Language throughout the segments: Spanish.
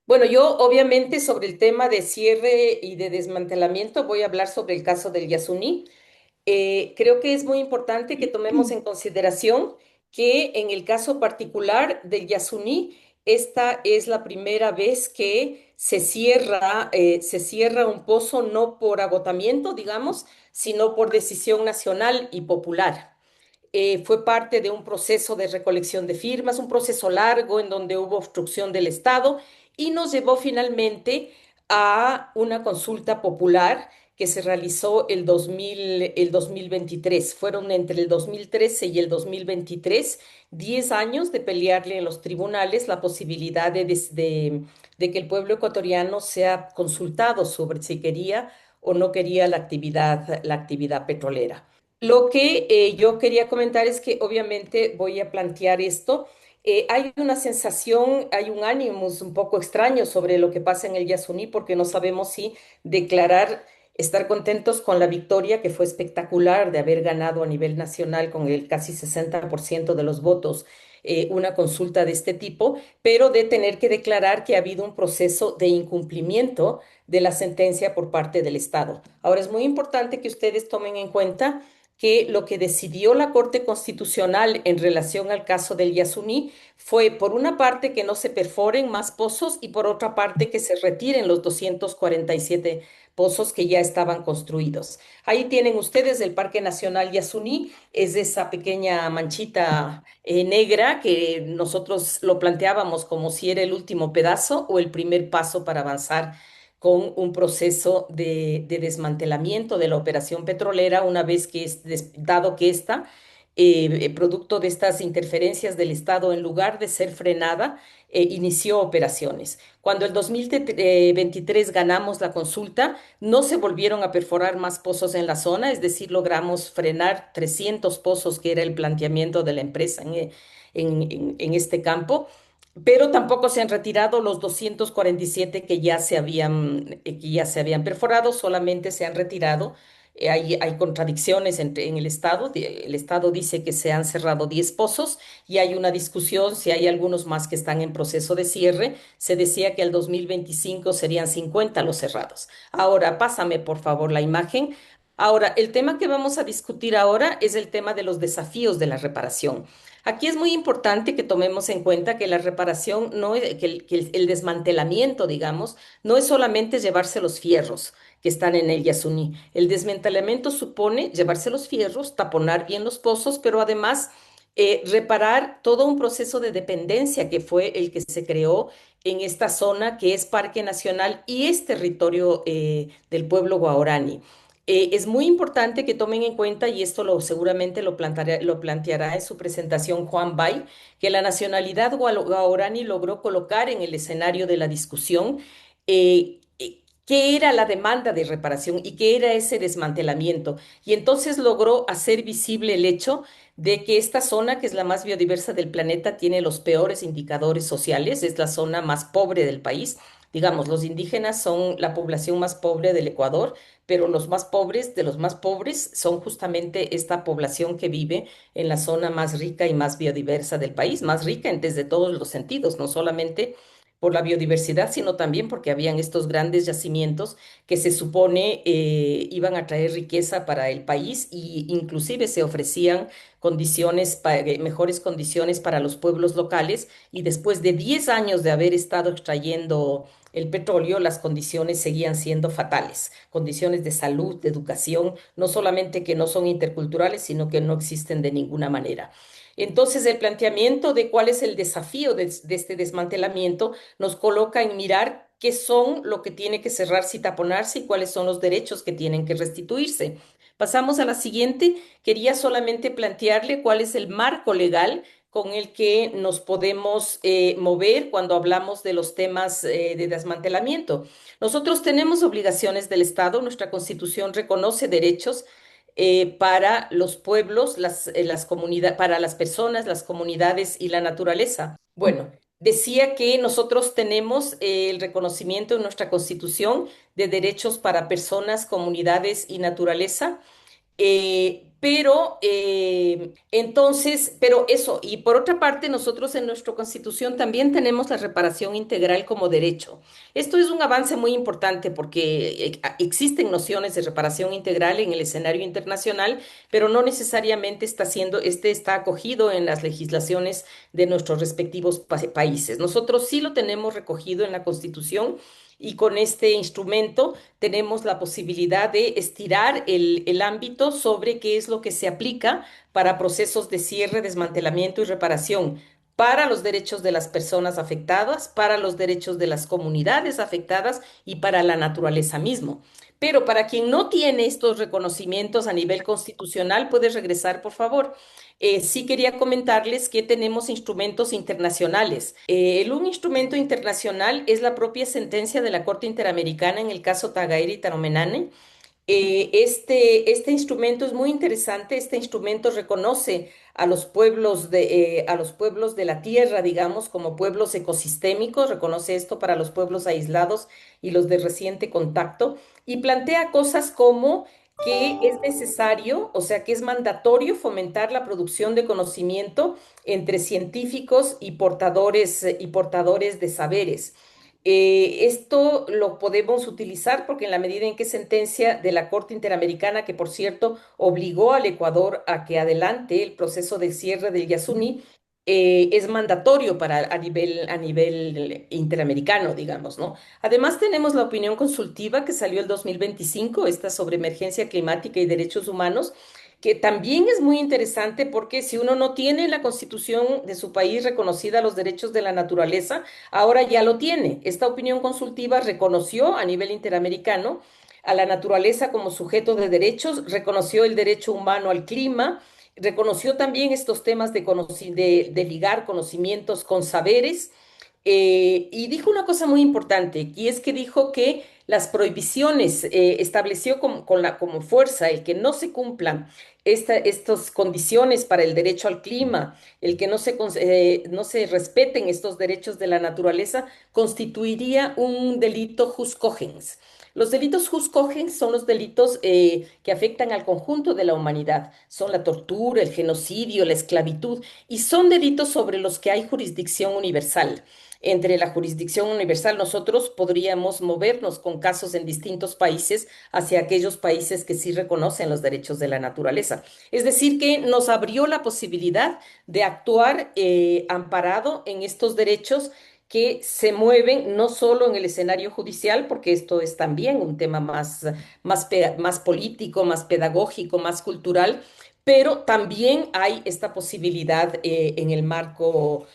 Bueno, yo obviamente sobre el tema de cierre y de desmantelamiento voy a hablar sobre el caso del Yasuní. Creo que es muy importante que tomemos en consideración que en el caso particular del Yasuní, esta es la primera vez que se cierra un pozo no por agotamiento, digamos, sino por decisión nacional y popular. Fue parte de un proceso de recolección de firmas, un proceso largo en donde hubo obstrucción del Estado y nos llevó finalmente a una consulta popular que se realizó el 2023. Fueron entre el 2013 y el 2023 10 años de pelearle en los tribunales la posibilidad de que el pueblo ecuatoriano sea consultado sobre si quería o no quería la actividad petrolera. Lo que yo quería comentar es que obviamente voy a plantear esto. Hay una sensación, hay un ánimos un poco extraño sobre lo que pasa en el Yasuní porque no sabemos si declarar, estar contentos con la victoria que fue espectacular de haber ganado a nivel nacional con el casi 60% de los votos, una consulta de este tipo, pero de tener que declarar que ha habido un proceso de incumplimiento de la sentencia por parte del Estado. Ahora es muy importante que ustedes tomen en cuenta que lo que decidió la Corte Constitucional en relación al caso del Yasuní fue, por una parte, que no se perforen más pozos y por otra parte, que se retiren los 247 pozos que ya estaban construidos. Ahí tienen ustedes el Parque Nacional Yasuní, es esa pequeña manchita negra que nosotros lo planteábamos como si era el último pedazo o el primer paso para avanzar con un proceso de desmantelamiento de la operación petrolera una vez que dado que esta, producto de estas interferencias del Estado, en lugar de ser frenada, inició operaciones. Cuando el 2023 ganamos la consulta, no se volvieron a perforar más pozos en la zona, es decir, logramos frenar 300 pozos, que era el planteamiento de la empresa en este campo, pero tampoco se han retirado los 247 que ya se habían perforado, solamente se han retirado. Hay contradicciones en el Estado. El Estado dice que se han cerrado 10 pozos y hay una discusión si hay algunos más que están en proceso de cierre. Se decía que al 2025 serían 50 los cerrados. Ahora, pásame por favor la imagen. Ahora, el tema que vamos a discutir ahora es el tema de los desafíos de la reparación. Aquí es muy importante que tomemos en cuenta que la reparación no es, que el desmantelamiento, digamos, no es solamente llevarse los fierros que están en el Yasuní. El desmantelamiento supone llevarse los fierros, taponar bien los pozos, pero además reparar todo un proceso de dependencia que fue el que se creó en esta zona que es Parque Nacional y es territorio del pueblo guaraní. Es muy importante que tomen en cuenta, y esto seguramente lo planteará en su presentación Juan Bay, que la nacionalidad guaraní logró colocar en el escenario de la discusión qué era la demanda de reparación y qué era ese desmantelamiento. Y entonces logró hacer visible el hecho de que esta zona, que es la más biodiversa del planeta, tiene los peores indicadores sociales, es la zona más pobre del país. Digamos, los indígenas son la población más pobre del Ecuador, pero los más pobres de los más pobres son justamente esta población que vive en la zona más rica y más biodiversa del país, más rica desde todos los sentidos, no solamente por la biodiversidad, sino también porque habían estos grandes yacimientos que se supone iban a traer riqueza para el país y inclusive se ofrecían mejores condiciones para los pueblos locales y después de 10 años de haber estado extrayendo el petróleo, las condiciones seguían siendo fatales, condiciones de salud, de educación, no solamente que no son interculturales, sino que no existen de ninguna manera. Entonces, el planteamiento de cuál es el desafío de este desmantelamiento nos coloca en mirar qué son lo que tiene que cerrarse y taponarse y cuáles son los derechos que tienen que restituirse. Pasamos a la siguiente. Quería solamente plantearle cuál es el marco legal con el que nos podemos mover cuando hablamos de los temas de desmantelamiento. Nosotros tenemos obligaciones del Estado, nuestra Constitución reconoce derechos para los pueblos, las comunidades, para las personas, las comunidades y la naturaleza. Bueno, decía que nosotros tenemos el reconocimiento en nuestra Constitución de derechos para personas, comunidades y naturaleza, Pero entonces, pero eso, y por otra parte, nosotros en nuestra Constitución también tenemos la reparación integral como derecho. Esto es un avance muy importante porque existen nociones de reparación integral en el escenario internacional, pero no necesariamente este está acogido en las legislaciones de nuestros respectivos países. Nosotros sí lo tenemos recogido en la Constitución y con este instrumento tenemos la posibilidad de estirar el ámbito sobre qué es lo que se aplica para procesos de cierre, desmantelamiento y reparación, para los derechos de las personas afectadas, para los derechos de las comunidades afectadas y para la naturaleza mismo. Pero para quien no tiene estos reconocimientos a nivel constitucional, puede regresar, por favor. Sí quería comentarles que tenemos instrumentos internacionales. Un instrumento internacional es la propia sentencia de la Corte Interamericana en el caso Tagaire y Taromenane. Este instrumento es muy interesante. Este instrumento reconoce a los pueblos de la tierra, digamos, como pueblos ecosistémicos, reconoce esto para los pueblos aislados y los de reciente contacto, y plantea cosas como que es necesario, o sea, que es mandatorio fomentar la producción de conocimiento entre científicos y portadores de saberes. Esto lo podemos utilizar porque en la medida en que sentencia de la Corte Interamericana, que por cierto obligó al Ecuador a que adelante el proceso del cierre del Yasuní, es mandatorio a nivel interamericano, digamos, ¿no? Además tenemos la opinión consultiva que salió el 2025, esta sobre emergencia climática y derechos humanos, que también es muy interesante porque si uno no tiene en la Constitución de su país reconocida los derechos de la naturaleza, ahora ya lo tiene. Esta opinión consultiva reconoció a nivel interamericano a la naturaleza como sujeto de derechos, reconoció el derecho humano al clima, reconoció también estos temas de ligar conocimientos con saberes, y dijo una cosa muy importante, y es que dijo que las prohibiciones estableció como fuerza el que no se cumplan estas condiciones para el derecho al clima, el que no se respeten estos derechos de la naturaleza, constituiría un delito jus cogens. Los delitos jus cogens son los delitos que afectan al conjunto de la humanidad. Son la tortura, el genocidio, la esclavitud, y son delitos sobre los que hay jurisdicción universal. Entre la jurisdicción universal, nosotros podríamos movernos con casos en distintos países hacia aquellos países que sí reconocen los derechos de la naturaleza. Es decir, que nos abrió la posibilidad de actuar amparado en estos derechos que se mueven no solo en el escenario judicial, porque esto es también un tema más político, más pedagógico, más cultural, pero también hay esta posibilidad en el marco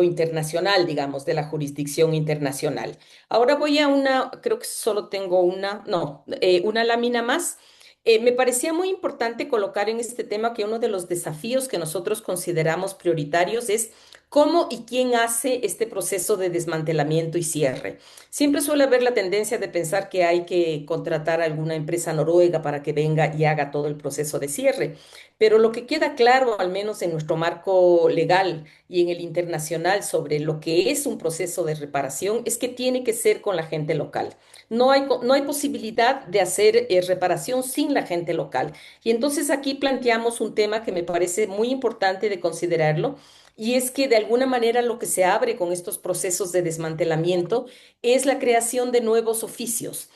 internacional, digamos, de la jurisdicción internacional. Ahora voy a creo que solo tengo una, no, una lámina más. Me parecía muy importante colocar en este tema que uno de los desafíos que nosotros consideramos prioritarios es cómo y quién hace este proceso de desmantelamiento y cierre. Siempre suele haber la tendencia de pensar que hay que contratar a alguna empresa noruega para que venga y haga todo el proceso de cierre, pero lo que queda claro, al menos en nuestro marco legal y en el internacional, sobre lo que es un proceso de reparación, es que tiene que ser con la gente local. No hay posibilidad de hacer reparación sin la gente local. Y entonces aquí planteamos un tema que me parece muy importante de considerarlo, y es que de alguna manera lo que se abre con estos procesos de desmantelamiento es la creación de nuevos oficios.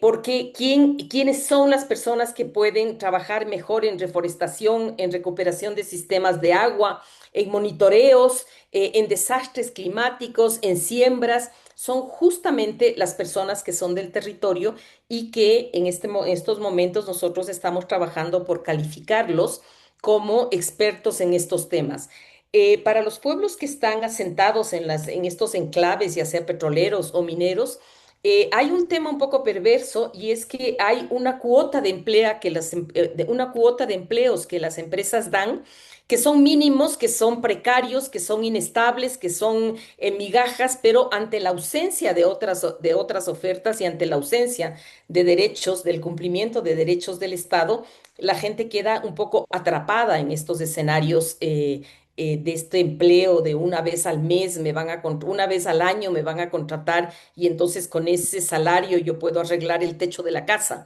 Porque ¿quiénes son las personas que pueden trabajar mejor en reforestación, en recuperación de sistemas de agua, en monitoreos, en desastres climáticos, en siembras? Son justamente las personas que son del territorio y que en estos momentos nosotros estamos trabajando por calificarlos como expertos en estos temas. Para los pueblos que están asentados en estos enclaves, ya sea petroleros o mineros, hay un tema un poco perverso, y es que hay una cuota una cuota de empleos que las empresas dan, que son mínimos, que son precarios, que son inestables, que son migajas, pero ante la ausencia de otras ofertas y ante la ausencia de derechos, del cumplimiento de derechos del Estado, la gente queda un poco atrapada en estos escenarios. De este empleo de una vez al mes una vez al año me van a contratar, y entonces con ese salario yo puedo arreglar el techo de la casa.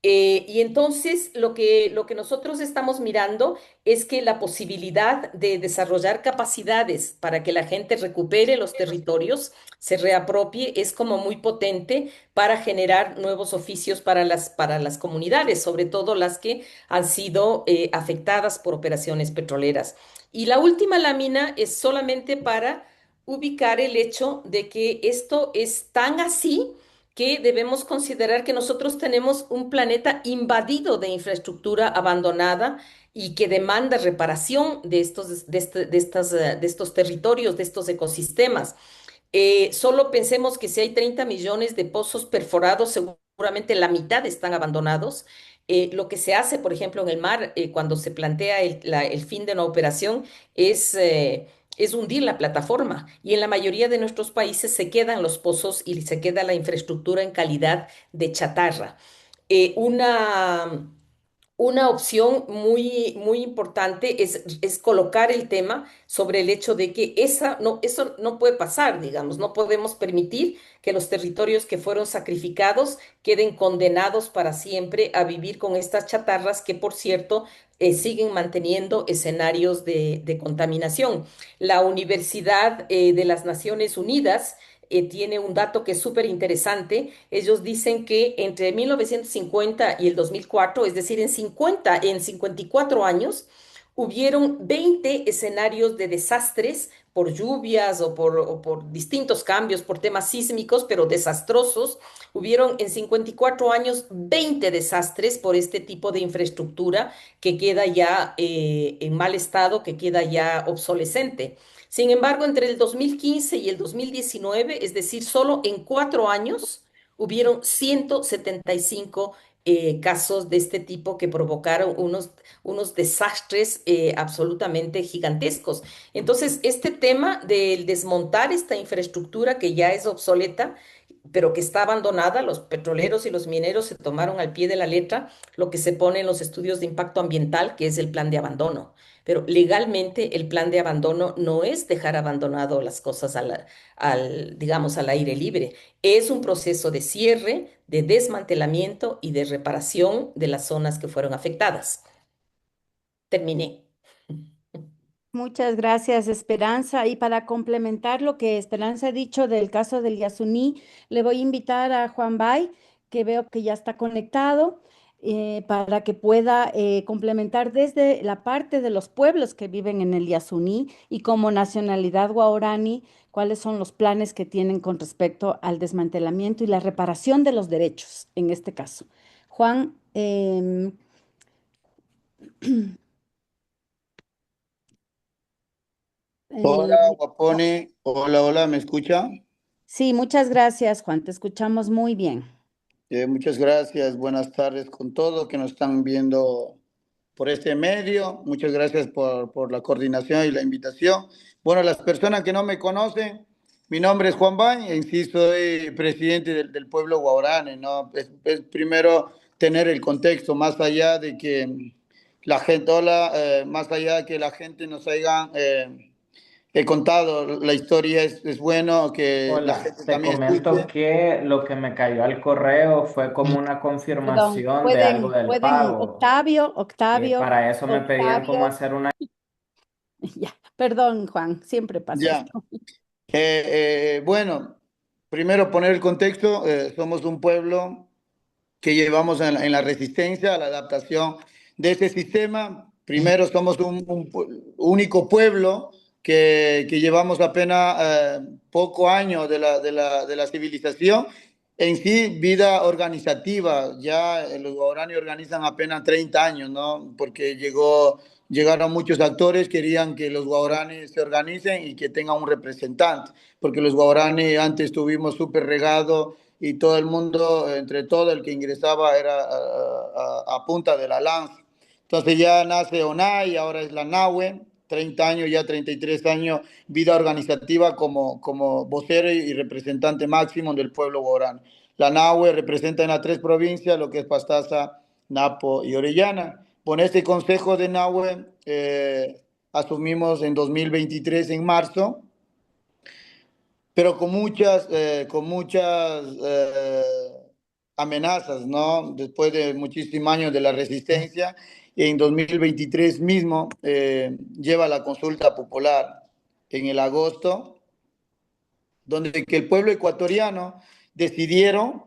Y entonces lo que nosotros estamos mirando es que la posibilidad de desarrollar capacidades para que la gente recupere los territorios, se reapropie, es como muy potente para generar nuevos oficios para las comunidades, sobre todo las que han sido afectadas por operaciones petroleras. Y la última lámina es solamente para ubicar el hecho de que esto es tan así que debemos considerar que nosotros tenemos un planeta invadido de infraestructura abandonada y que demanda reparación de de estos territorios, de estos ecosistemas. Solo pensemos que si hay 30 millones de pozos perforados, seguramente la mitad están abandonados. Lo que se hace, por ejemplo, en el mar, cuando se plantea el fin de una operación, es hundir la plataforma. Y en la mayoría de nuestros países se quedan los pozos y se queda la infraestructura en calidad de chatarra. Eh, una una opción muy importante es colocar el tema sobre el hecho de que eso no puede pasar, digamos, no podemos permitir que los territorios que fueron sacrificados queden condenados para siempre a vivir con estas chatarras que, por cierto, siguen manteniendo escenarios de contaminación. La Universidad de las Naciones Unidas tiene un dato que es súper interesante. Ellos dicen que entre 1950 y el 2004, es decir, en 54 años, hubieron 20 escenarios de desastres por lluvias o por distintos cambios, por temas sísmicos, pero desastrosos. Hubieron en 54 años 20 desastres por este tipo de infraestructura que queda ya en mal estado, que queda ya obsolescente. Sin embargo, entre el 2015 y el 2019, es decir, solo en 4 años, hubieron 175 casos de este tipo que provocaron unos desastres absolutamente gigantescos. Entonces, este tema del desmontar esta infraestructura que ya es obsoleta, pero que está abandonada, los petroleros y los mineros se tomaron al pie de la letra lo que se pone en los estudios de impacto ambiental, que es el plan de abandono. Pero legalmente el plan de abandono no es dejar abandonado las cosas digamos, al aire libre. Es un proceso de cierre, de desmantelamiento y de reparación de las zonas que fueron afectadas. Terminé. Muchas gracias, Esperanza. Y para complementar lo que Esperanza ha dicho del caso del Yasuní, le voy a invitar a Juan Bay, que veo que ya está conectado, para que pueda complementar desde la parte de los pueblos que viven en el Yasuní y como nacionalidad guaraní, cuáles son los planes que tienen con respecto al desmantelamiento y la reparación de los derechos en este caso. Juan, Hola, eh, Guapone. Hola, hola, ¿me escucha? sí, muchas gracias, Juan. Te escuchamos muy bien. Muchas gracias. Buenas tardes con todos que nos están viendo por este medio. Muchas gracias por la coordinación y la invitación. Bueno, las personas que no me conocen, mi nombre es Juan Bay, en sí soy presidente del pueblo guaraní, ¿no? Es primero tener el contexto, más allá de que la gente, hola, más allá de que la gente nos haya he contado la historia, es bueno que la Hola, gente te también comento escuche. que lo que me cayó al correo fue como una Perdón, confirmación de algo del pago. Para eso me pedían como Octavio, hacer una... ya, perdón, Juan, siempre pasa Ya. esto. Bueno, primero poner el contexto, somos un pueblo que llevamos en la resistencia, a la adaptación de ese sistema. Primero somos único pueblo que llevamos apenas poco años de la civilización. En sí, vida organizativa, ya los guaraníes organizan apenas 30 años, ¿no? Porque llegaron muchos actores, querían que los guaraníes se organicen y que tengan un representante, porque los guaraníes antes estuvimos súper regados y todo el mundo, entre todo el que ingresaba era a punta de la lanza. Entonces ya nace ONAI, ahora es la NAHUE, 30 años, ya 33 años, vida organizativa como vocero y representante máximo del pueblo guaraní. La NAHUE representa en las tres provincias, lo que es Pastaza, Napo y Orellana. Con este consejo de NAHUE asumimos en 2023, en marzo, pero con muchas amenazas, ¿no? Después de muchísimos años de la resistencia, en 2023 mismo lleva la consulta popular en el agosto, donde que el pueblo ecuatoriano decidieron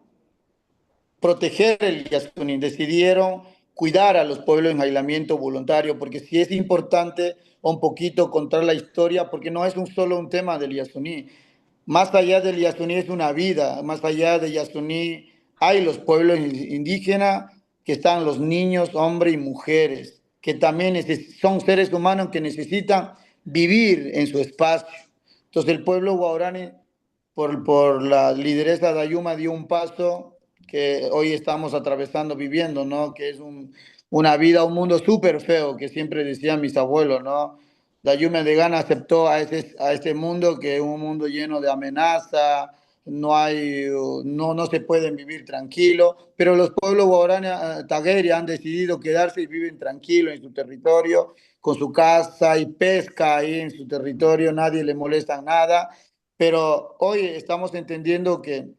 proteger el Yasuní, decidieron cuidar a los pueblos en aislamiento voluntario, porque sí es importante un poquito contar la historia, porque no es solo un tema del Yasuní. Más allá del Yasuní es una vida, más allá de Yasuní hay los pueblos indígenas, que están los niños, hombres y mujeres, que también son seres humanos que necesitan vivir en su espacio. Entonces el pueblo guaraní, por la lideresa de Ayuma, dio un paso que hoy estamos atravesando, viviendo, ¿no? Que es una vida, un mundo súper feo, que siempre decían mis abuelos, ¿no? Dayume de Gana aceptó a ese mundo, que es un mundo lleno de amenaza, no se pueden vivir tranquilos, pero los pueblos guaraní tagueri han decidido quedarse y viven tranquilos en su territorio, con su casa y pesca ahí en su territorio, nadie le molesta nada, pero hoy estamos entendiendo que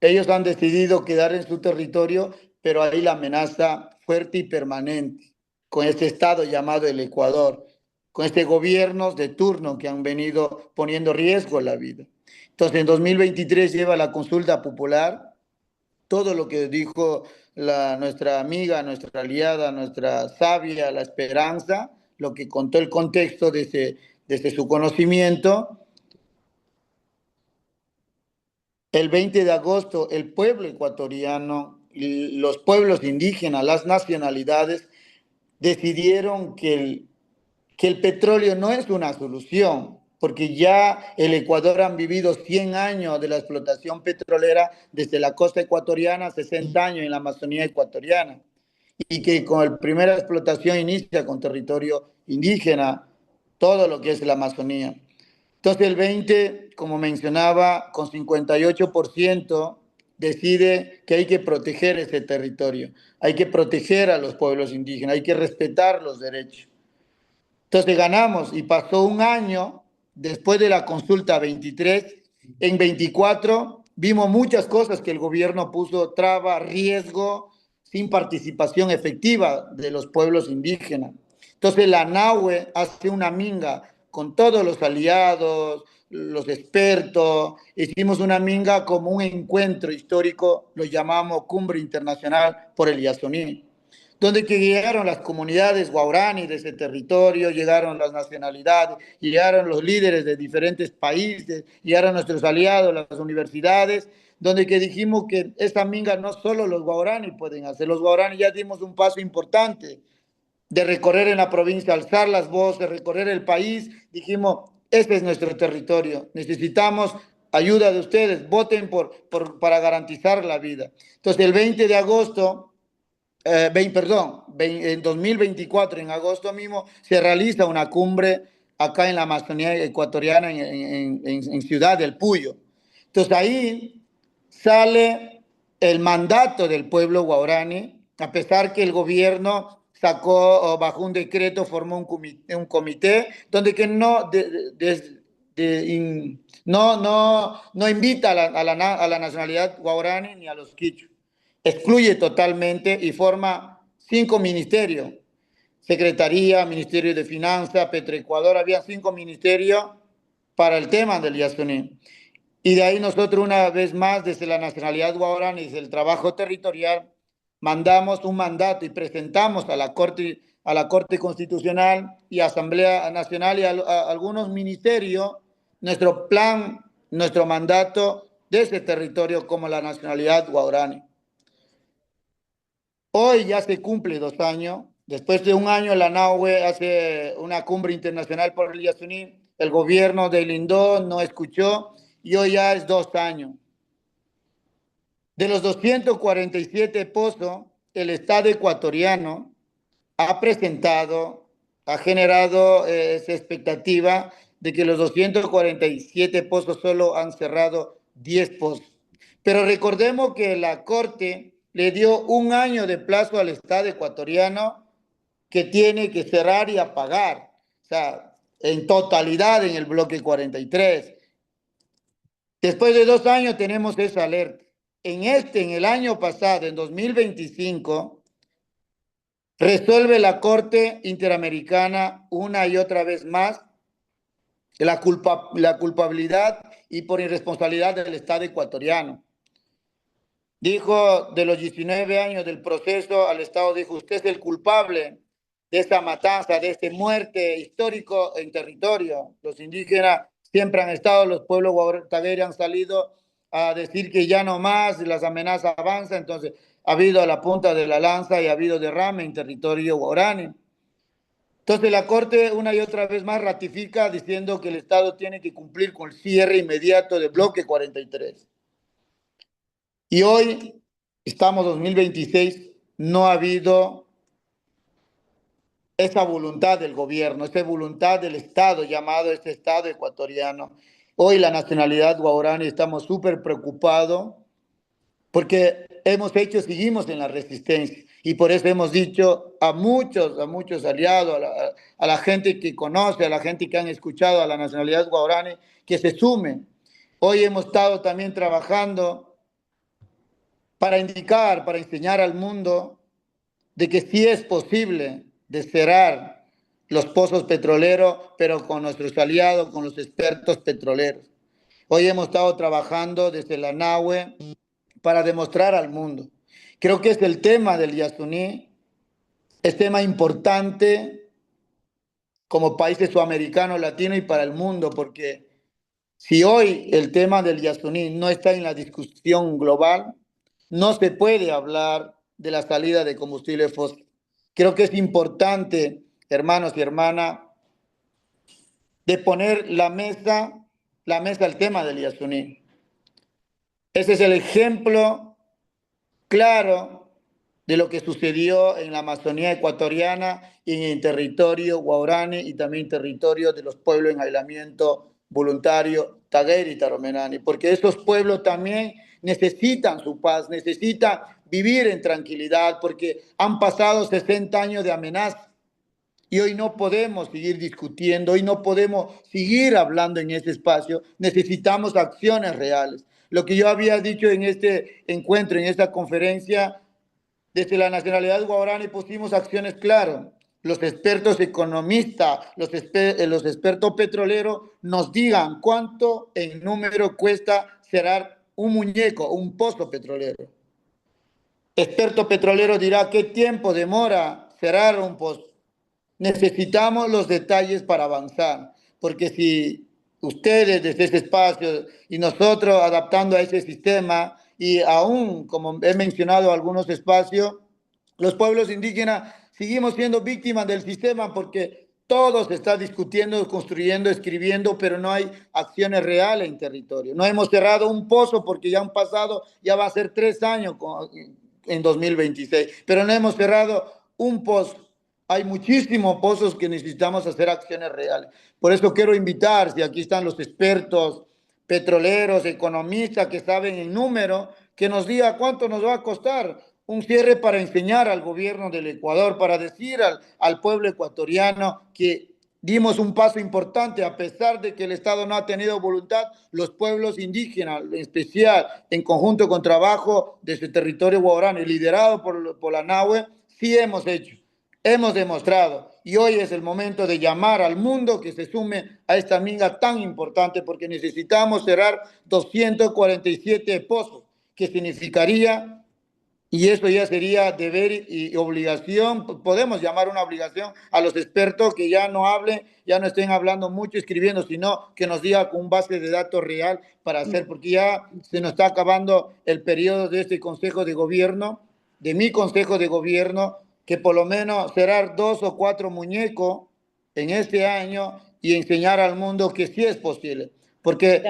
ellos han decidido quedar en su territorio, pero hay la amenaza fuerte y permanente con este estado llamado el Ecuador, con este gobiernos de turno que han venido poniendo riesgo la vida. Entonces, en 2023 lleva la consulta popular, todo lo que dijo nuestra amiga, nuestra aliada, nuestra sabia, la Esperanza, lo que contó el contexto desde su conocimiento. El 20 de agosto, el pueblo ecuatoriano, los pueblos indígenas, las nacionalidades, decidieron que el petróleo no es una solución, porque ya el Ecuador han vivido 100 años de la explotación petrolera desde la costa ecuatoriana, 60 años en la Amazonía ecuatoriana, y que con la primera explotación inicia con territorio indígena, todo lo que es la Amazonía. Entonces el 20, como mencionaba, con 58% decide que hay que proteger ese territorio, hay que proteger a los pueblos indígenas, hay que respetar los derechos. Entonces ganamos y pasó un año después de la consulta 23, en 24 vimos muchas cosas que el gobierno puso traba, riesgo, sin participación efectiva de los pueblos indígenas. Entonces la NAHUE hace una minga con todos los aliados, los expertos, hicimos una minga como un encuentro histórico, lo llamamos Cumbre Internacional por el Yasuní, donde que llegaron las comunidades guaraní de ese territorio, llegaron las nacionalidades, llegaron los líderes de diferentes países, llegaron nuestros aliados, las universidades, donde que dijimos que esta minga no solo los guaraní pueden hacer, los guaraní ya dimos un paso importante de recorrer en la provincia, alzar las voces, recorrer el país, dijimos, este es nuestro territorio, necesitamos ayuda de ustedes, voten para garantizar la vida. Entonces el 20 de agosto en 2024, en agosto mismo, se realiza una cumbre acá en la Amazonía ecuatoriana, en Ciudad del Puyo. Entonces ahí sale el mandato del pueblo guaraní, a pesar que el gobierno sacó, bajo un decreto, formó un comité donde que no invita a la nacionalidad guaraní ni a los quichus, excluye totalmente y forma 5 ministerios. Secretaría, Ministerio de Finanzas, Petroecuador, había 5 ministerios para el tema del Yasuní. Y de ahí nosotros una vez más, desde la nacionalidad guaraní, desde el trabajo territorial, mandamos un mandato y presentamos a la Corte Constitucional y Asamblea Nacional y a algunos ministerios nuestro plan, nuestro mandato de ese territorio como la nacionalidad guaraní. Hoy ya se cumple 2 años. Después de un año, la NAHUE hace una cumbre internacional por el Yasuní. El gobierno de Lindó no escuchó y hoy ya es 2 años. De los 247 pozos, el Estado ecuatoriano ha generado esa expectativa de que los 247 pozos solo han cerrado 10 pozos. Pero recordemos que la Corte le dio 1 año de plazo al Estado ecuatoriano que tiene que cerrar y apagar, o sea, en totalidad en el bloque 43. Después de 2 años tenemos esa alerta. en el año pasado, en 2025, resuelve la Corte Interamericana una y otra vez más la culpabilidad y por irresponsabilidad del Estado ecuatoriano. Dijo de los 19 años del proceso al Estado, dijo, usted es el culpable de esta matanza, de esta muerte histórico en territorio. Los indígenas siempre han estado, los pueblos guautagueri han salido a decir que ya no más, las amenazas avanzan, entonces ha habido la punta de la lanza y ha habido derrame en territorio guaraní. Entonces la Corte una y otra vez más ratifica diciendo que el Estado tiene que cumplir con el cierre inmediato del bloque 43. Y hoy, estamos en 2026, no ha habido esa voluntad del gobierno, esa voluntad del Estado, llamado este Estado ecuatoriano. Hoy la nacionalidad guaraní estamos súper preocupados porque seguimos en la resistencia y por eso hemos dicho a muchos aliados, a la gente que conoce, a la gente que han escuchado a la nacionalidad guaraní, que se sumen. Hoy hemos estado también trabajando para indicar, para enseñar al mundo de que sí es posible cerrar los pozos petroleros, pero con nuestros aliados, con los expertos petroleros. Hoy hemos estado trabajando desde la NAHUE para demostrar al mundo. Creo que es el tema del Yasuní, es tema importante como países sudamericanos, latinos y para el mundo, porque si hoy el tema del Yasuní no está en la discusión global, no se puede hablar de la salida de combustible fósil. Creo que es importante, hermanos y hermanas, de poner la mesa al tema del Yasuní. Ese es el ejemplo claro de lo que sucedió en la Amazonía ecuatoriana y en el territorio guaraní y también territorio de los pueblos en aislamiento voluntario, Tagueri y Taromenani, porque esos pueblos también necesitan su paz, necesitan vivir en tranquilidad, porque han pasado 60 años de amenaza y hoy no podemos seguir discutiendo, hoy no podemos seguir hablando en ese espacio, necesitamos acciones reales. Lo que yo había dicho en este encuentro, en esta conferencia, desde la nacionalidad guaraní pusimos acciones claras. Los expertos economistas, los expertos petroleros nos digan cuánto en número cuesta cerrar un muñeco, un pozo petrolero. Experto petrolero dirá qué tiempo demora cerrar un pozo. Necesitamos los detalles para avanzar, porque si ustedes desde ese espacio y nosotros adaptando a ese sistema y aún, como he mencionado, algunos espacios, los pueblos indígenas seguimos siendo víctimas del sistema porque todo se está discutiendo, construyendo, escribiendo, pero no hay acciones reales en territorio. No hemos cerrado un pozo porque ya han pasado, ya va a ser 3 años en 2026, pero no hemos cerrado un pozo. Hay muchísimos pozos que necesitamos hacer acciones reales. Por eso quiero invitar, si aquí están los expertos petroleros, economistas que saben en número, que nos diga cuánto nos va a costar un cierre para enseñar al gobierno del Ecuador, para decir al pueblo ecuatoriano que dimos un paso importante, a pesar de que el Estado no ha tenido voluntad, los pueblos indígenas, en especial en conjunto con trabajo de ese territorio guaraní, liderado por la NAHUE, sí hemos hecho. Hemos demostrado y hoy es el momento de llamar al mundo que se sume a esta minga tan importante porque necesitamos cerrar 247 pozos, que significaría, y eso ya sería deber y obligación, podemos llamar una obligación a los expertos que ya no hablen, ya no estén hablando mucho, escribiendo, sino que nos diga con base de datos real para hacer, porque ya se nos está acabando el periodo de este Consejo de Gobierno, de mi Consejo de Gobierno, que por lo menos cerrar 2 o 4 muñecos en este año y enseñar al mundo que sí es posible. Porque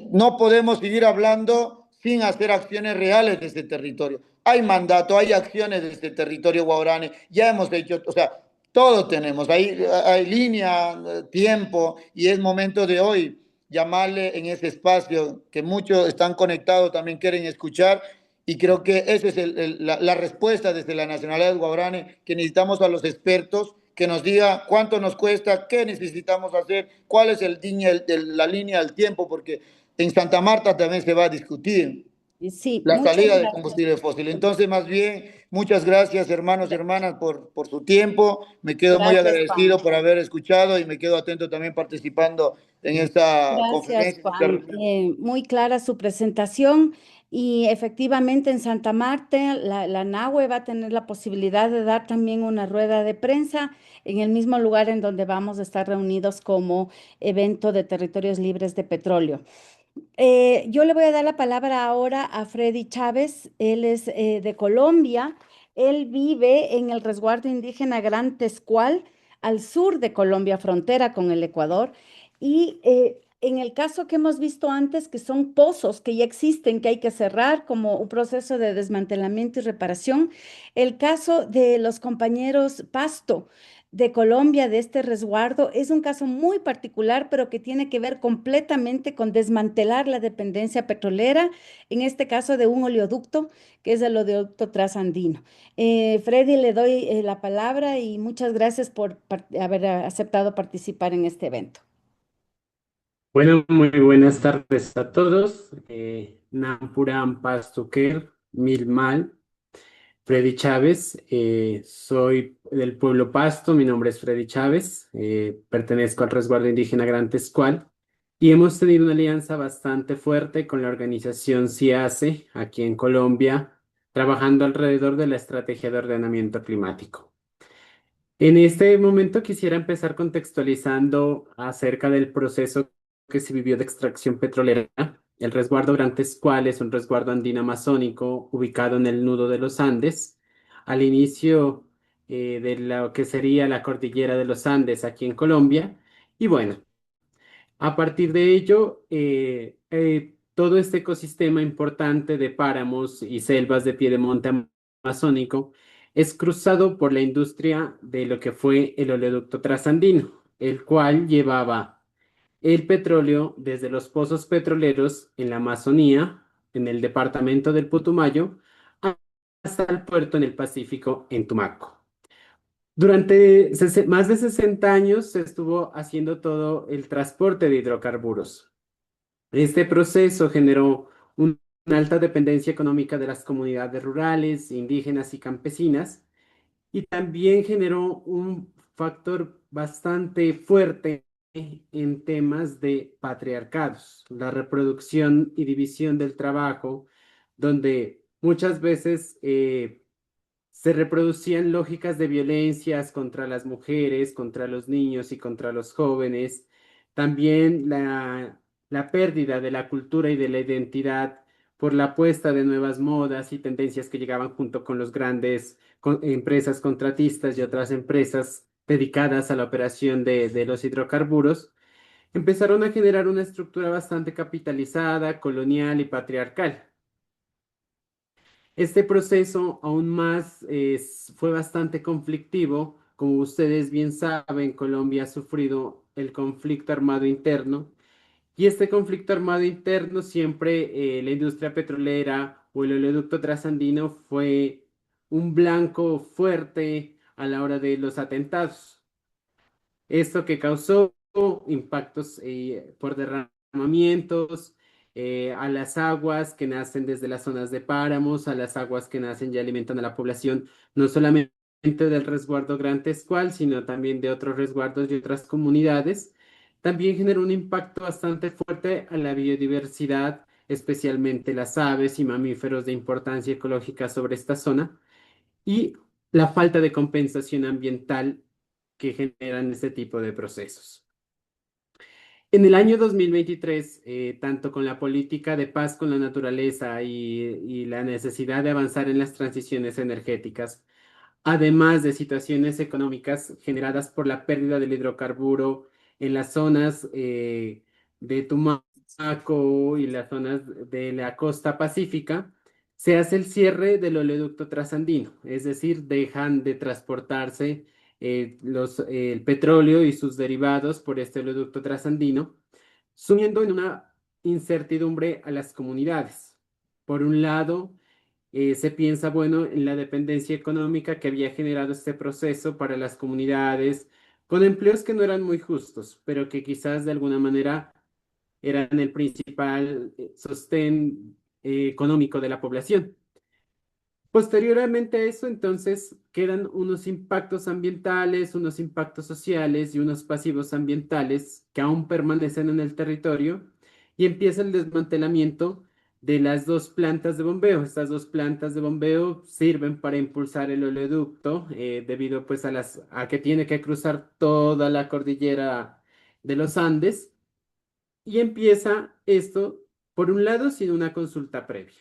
no podemos seguir hablando sin hacer acciones reales de este territorio. Hay mandato, hay acciones de este territorio guaraní, ya hemos hecho, o sea, todo tenemos, hay línea, tiempo, y es momento de hoy llamarle en ese espacio que muchos están conectados, también quieren escuchar, y creo que esa es la respuesta desde la nacionalidad guaraní, que necesitamos a los expertos que nos diga cuánto nos cuesta, qué necesitamos hacer, cuál es la línea del tiempo, porque en Santa Marta también se va a discutir. Sí, la muchas salida de gracias. combustible fósil. Entonces, más bien, muchas gracias, hermanos y hermanas, por su tiempo. Me quedo muy Gracias, agradecido Juan. por haber escuchado y me quedo atento también participando en esta Gracias, conferencia, en esta Juan. reunión. Muy clara su presentación y efectivamente en Santa Marta la NAHUE va a tener la posibilidad de dar también una rueda de prensa en el mismo lugar en donde vamos a estar reunidos como evento de territorios libres de petróleo. Yo le voy a dar la palabra ahora a Freddy Chávez. Él es de Colombia. Él vive en el resguardo indígena Gran Tescual, al sur de Colombia, frontera con el Ecuador. Y en el caso que hemos visto antes, que son pozos que ya existen, que hay que cerrar como un proceso de desmantelamiento y reparación, el caso de los compañeros Pasto de Colombia, de este resguardo, es un caso muy particular, pero que tiene que ver completamente con desmantelar la dependencia petrolera, en este caso de un oleoducto, que es el oleoducto trasandino. Freddy, le doy la palabra y muchas gracias por haber aceptado participar en este evento. Bueno, muy buenas tardes a todos. Nampuram Pastuquer, Milmal, Freddy Chávez. Soy del pueblo Pasto, mi nombre es Freddy Chávez, pertenezco al resguardo indígena Gran Tescual y hemos tenido una alianza bastante fuerte con la organización CIACE aquí en Colombia, trabajando alrededor de la estrategia de ordenamiento climático. En este momento quisiera empezar contextualizando acerca del proceso que se vivió de extracción petrolera. El resguardo Gran Tescual es un resguardo andino amazónico ubicado en el nudo de los Andes, al inicio de lo que sería la cordillera de los Andes aquí en Colombia. Y bueno, a partir de ello, todo este ecosistema importante de páramos y selvas de piedemonte amazónico es cruzado por la industria de lo que fue el oleoducto trasandino, el cual llevaba el petróleo desde los pozos petroleros en la Amazonía, en el departamento del Putumayo, hasta el puerto en el Pacífico, en Tumaco. Durante más de 60 años se estuvo haciendo todo el transporte de hidrocarburos. Este proceso generó una alta dependencia económica de las comunidades rurales, indígenas y campesinas, y también generó un factor bastante fuerte en temas de patriarcados, la reproducción y división del trabajo, donde muchas veces se reproducían lógicas de violencias contra las mujeres, contra los niños y contra los jóvenes. También la pérdida de la cultura y de la identidad por la apuesta de nuevas modas y tendencias que llegaban junto con los grandes empresas contratistas y otras empresas dedicadas a la operación de los hidrocarburos, empezaron a generar una estructura bastante capitalizada, colonial y patriarcal. Este proceso aún más fue bastante conflictivo. Como ustedes bien saben, Colombia ha sufrido el conflicto armado interno y este conflicto armado interno siempre la industria petrolera o el oleoducto trasandino fue un blanco fuerte a la hora de los atentados. Esto que causó impactos por derramamientos a las aguas que nacen desde las zonas de páramos, a las aguas que nacen y alimentan a la población, no solamente del resguardo Gran Tescual, sino también de otros resguardos y otras comunidades. También generó un impacto bastante fuerte a la biodiversidad, especialmente las aves y mamíferos de importancia ecológica sobre esta zona y la falta de compensación ambiental que generan este tipo de procesos. En el año 2023, tanto con la política de paz con la naturaleza y la necesidad de avanzar en las transiciones energéticas, además de situaciones económicas generadas por la pérdida del hidrocarburo en las zonas de Tumaco y las zonas de la costa pacífica, se hace el cierre del oleoducto trasandino, es decir, dejan de transportarse el petróleo y sus derivados por este oleoducto trasandino, sumiendo en una incertidumbre a las comunidades. Por un lado, se piensa, bueno, en la dependencia económica que había generado este proceso para las comunidades, con empleos que no eran muy justos, pero que quizás de alguna manera eran el principal sostén económico de la población. Posteriormente a eso, entonces, quedan unos impactos ambientales, unos impactos sociales y unos pasivos ambientales que aún permanecen en el territorio y empieza el desmantelamiento de las dos plantas de bombeo. Estas dos plantas de bombeo sirven para impulsar el oleoducto debido pues a que tiene que cruzar toda la cordillera de los Andes y empieza esto, por un lado, sin una consulta previa.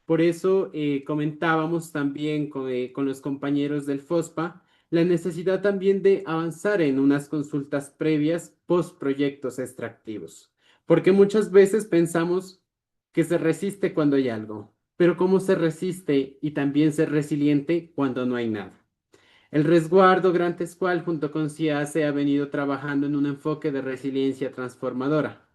Por eso comentábamos también con los compañeros del FOSPA la necesidad también de avanzar en unas consultas previas post proyectos extractivos, porque muchas veces pensamos que se resiste cuando hay algo, pero ¿cómo se resiste y también ser resiliente cuando no hay nada? El resguardo Gran Tescual junto con CIACE ha venido trabajando en un enfoque de resiliencia transformadora,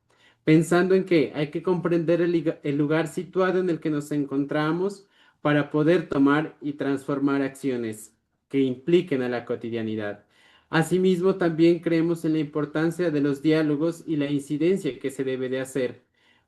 pensando en que hay que comprender el lugar situado en el que nos encontramos para poder tomar y transformar acciones que impliquen a la cotidianidad. Asimismo, también creemos en la importancia de los diálogos y la incidencia que se debe de hacer.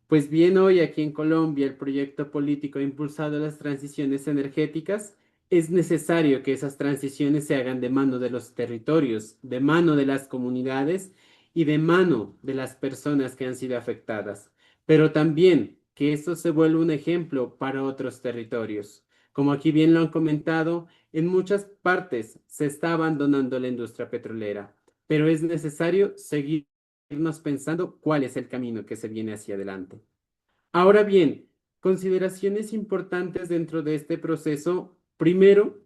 Pues bien, hoy aquí en Colombia el proyecto político ha impulsado las transiciones energéticas. Es necesario que esas transiciones se hagan de mano de los territorios, de mano de las comunidades y de mano de las personas que han sido afectadas, pero también que esto se vuelva un ejemplo para otros territorios. Como aquí bien lo han comentado, en muchas partes se está abandonando la industria petrolera, pero es necesario seguirnos pensando cuál es el camino que se viene hacia adelante. Ahora bien, consideraciones importantes dentro de este proceso. Primero,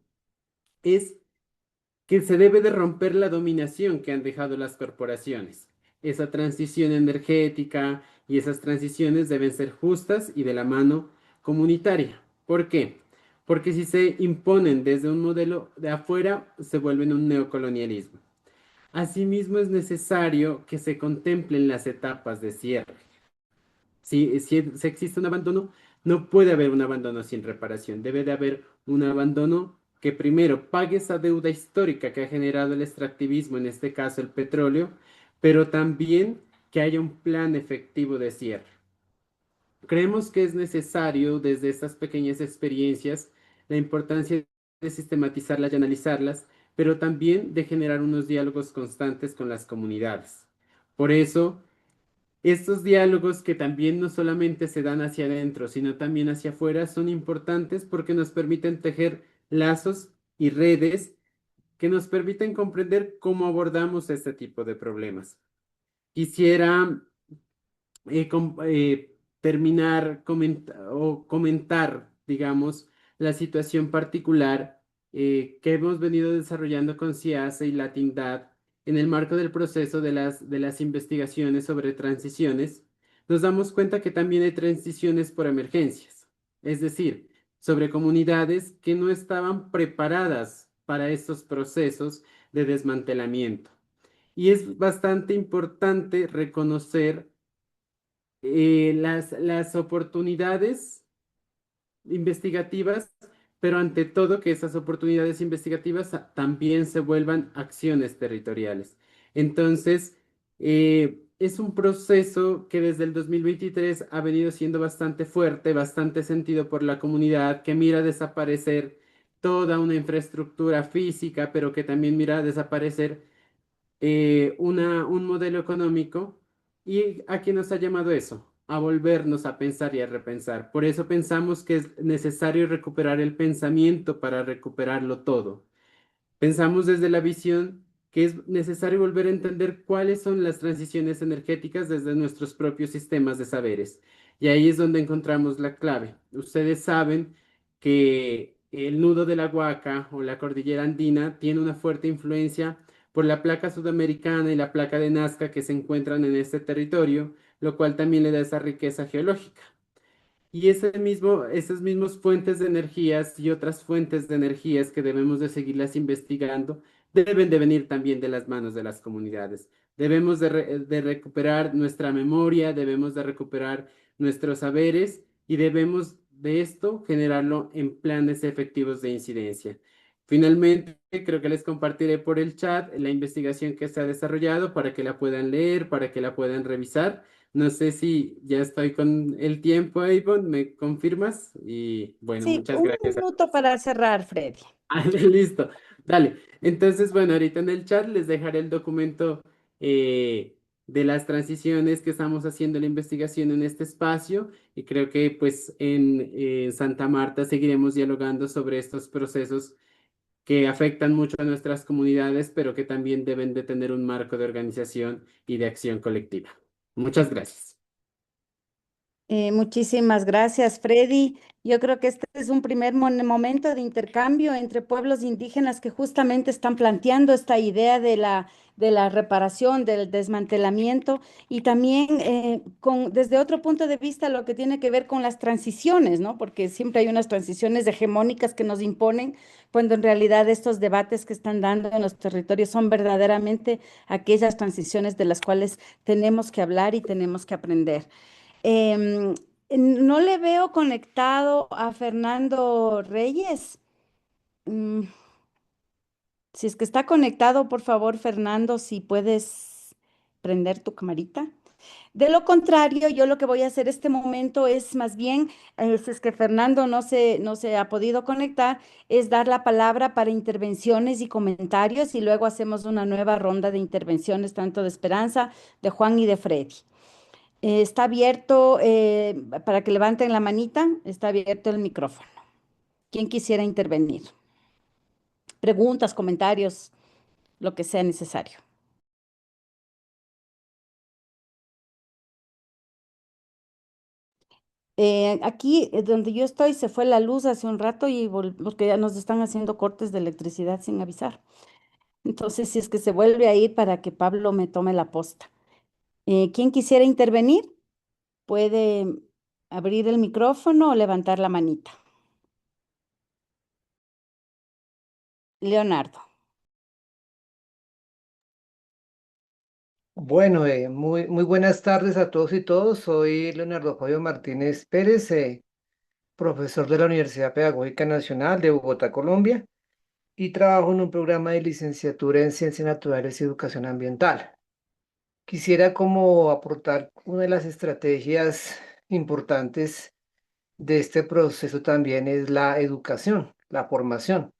es que se debe de romper la dominación que han dejado las corporaciones. Esa transición energética y esas transiciones deben ser justas y de la mano comunitaria. ¿Por qué? Porque si se imponen desde un modelo de afuera, se vuelven un neocolonialismo. Asimismo, es necesario que se contemplen las etapas de cierre. Si existe un abandono, no puede haber un abandono sin reparación. Debe de haber un abandono que primero pague esa deuda histórica que ha generado el extractivismo, en este caso el petróleo, pero también que haya un plan efectivo de cierre. Creemos que es necesario, desde estas pequeñas experiencias, la importancia de sistematizarlas y analizarlas, pero también de generar unos diálogos constantes con las comunidades. Por eso, estos diálogos que también no solamente se dan hacia adentro, sino también hacia afuera, son importantes porque nos permiten tejer lazos y redes que nos permiten comprender cómo abordamos este tipo de problemas. Quisiera terminar o comentar, digamos, la situación particular que hemos venido desarrollando con CIASA y Latindad en el marco del proceso de las investigaciones sobre transiciones. Nos damos cuenta que también hay transiciones por emergencias, es decir, sobre comunidades que no estaban preparadas para estos procesos de desmantelamiento. Y es bastante importante reconocer las oportunidades investigativas, pero ante todo que esas oportunidades investigativas también se vuelvan acciones territoriales. Entonces, es un proceso que desde el 2023 ha venido siendo bastante fuerte, bastante sentido por la comunidad, que mira desaparecer toda una infraestructura física, pero que también mira desaparecer un modelo económico. ¿Y a qué nos ha llamado eso? A volvernos a pensar y a repensar. Por eso pensamos que es necesario recuperar el pensamiento para recuperarlo todo. Pensamos desde la visión que es necesario volver a entender cuáles son las transiciones energéticas desde nuestros propios sistemas de saberes. Y ahí es donde encontramos la clave. Ustedes saben que el nudo de la Huaca o la cordillera andina tiene una fuerte influencia por la placa sudamericana y la placa de Nazca que se encuentran en este territorio, lo cual también le da esa riqueza geológica. Y esas mismas fuentes de energías y otras fuentes de energías que debemos de seguirlas investigando deben de venir también de las manos de las comunidades. Debemos de recuperar nuestra memoria, debemos de recuperar nuestros saberes y debemos de esto generarlo en planes efectivos de incidencia. Finalmente, creo que les compartiré por el chat la investigación que se ha desarrollado para que la puedan leer, para que la puedan revisar. No sé si ya estoy con el tiempo, Avon, ¿me confirmas? Y bueno, Sí, muchas un gracias. minuto para cerrar, Freddy. Ah, listo, dale. Entonces, bueno, ahorita en el chat les dejaré el documento de las transiciones que estamos haciendo la investigación en este espacio y creo que pues en Santa Marta seguiremos dialogando sobre estos procesos que afectan mucho a nuestras comunidades, pero que también deben de tener un marco de organización y de acción colectiva. Muchas gracias. Muchísimas gracias, Freddy. Yo creo que este es un primer momento de intercambio entre pueblos indígenas que justamente están planteando esta idea de la reparación, del desmantelamiento y también desde otro punto de vista lo que tiene que ver con las transiciones, ¿no? Porque siempre hay unas transiciones hegemónicas que nos imponen, cuando en realidad estos debates que están dando en los territorios son verdaderamente aquellas transiciones de las cuales tenemos que hablar y tenemos que aprender. Em, no le veo conectado a Fernando Reyes. Mm, si es que está conectado, por favor, Fernando, si puedes prender tu camarita. De lo contrario, yo lo que voy a hacer este momento es más bien, si es que Fernando no se ha podido conectar, es dar la palabra para intervenciones y comentarios y luego hacemos una nueva ronda de intervenciones, tanto de Esperanza, de Juan y de Freddy. Está abierto, para que levanten la manita, está abierto el micrófono. ¿Quién quisiera intervenir? Preguntas, comentarios, lo que sea necesario. Aquí donde yo estoy se fue la luz hace un rato y porque ya nos están haciendo cortes de electricidad sin avisar. Entonces, si es que se vuelve a ir para que Pablo me tome la posta. ¿Quién quisiera intervenir? Puede abrir el micrófono o levantar la manita. Leonardo. Bueno, muy buenas tardes a todos y todos. Soy Leonardo Fabio Martínez Pérez, profesor de la Universidad Pedagógica Nacional de Bogotá, Colombia, y trabajo en un programa de licenciatura en Ciencias Naturales y Educación Ambiental. Quisiera como aportar una de las estrategias importantes de este proceso también es la educación, la formación.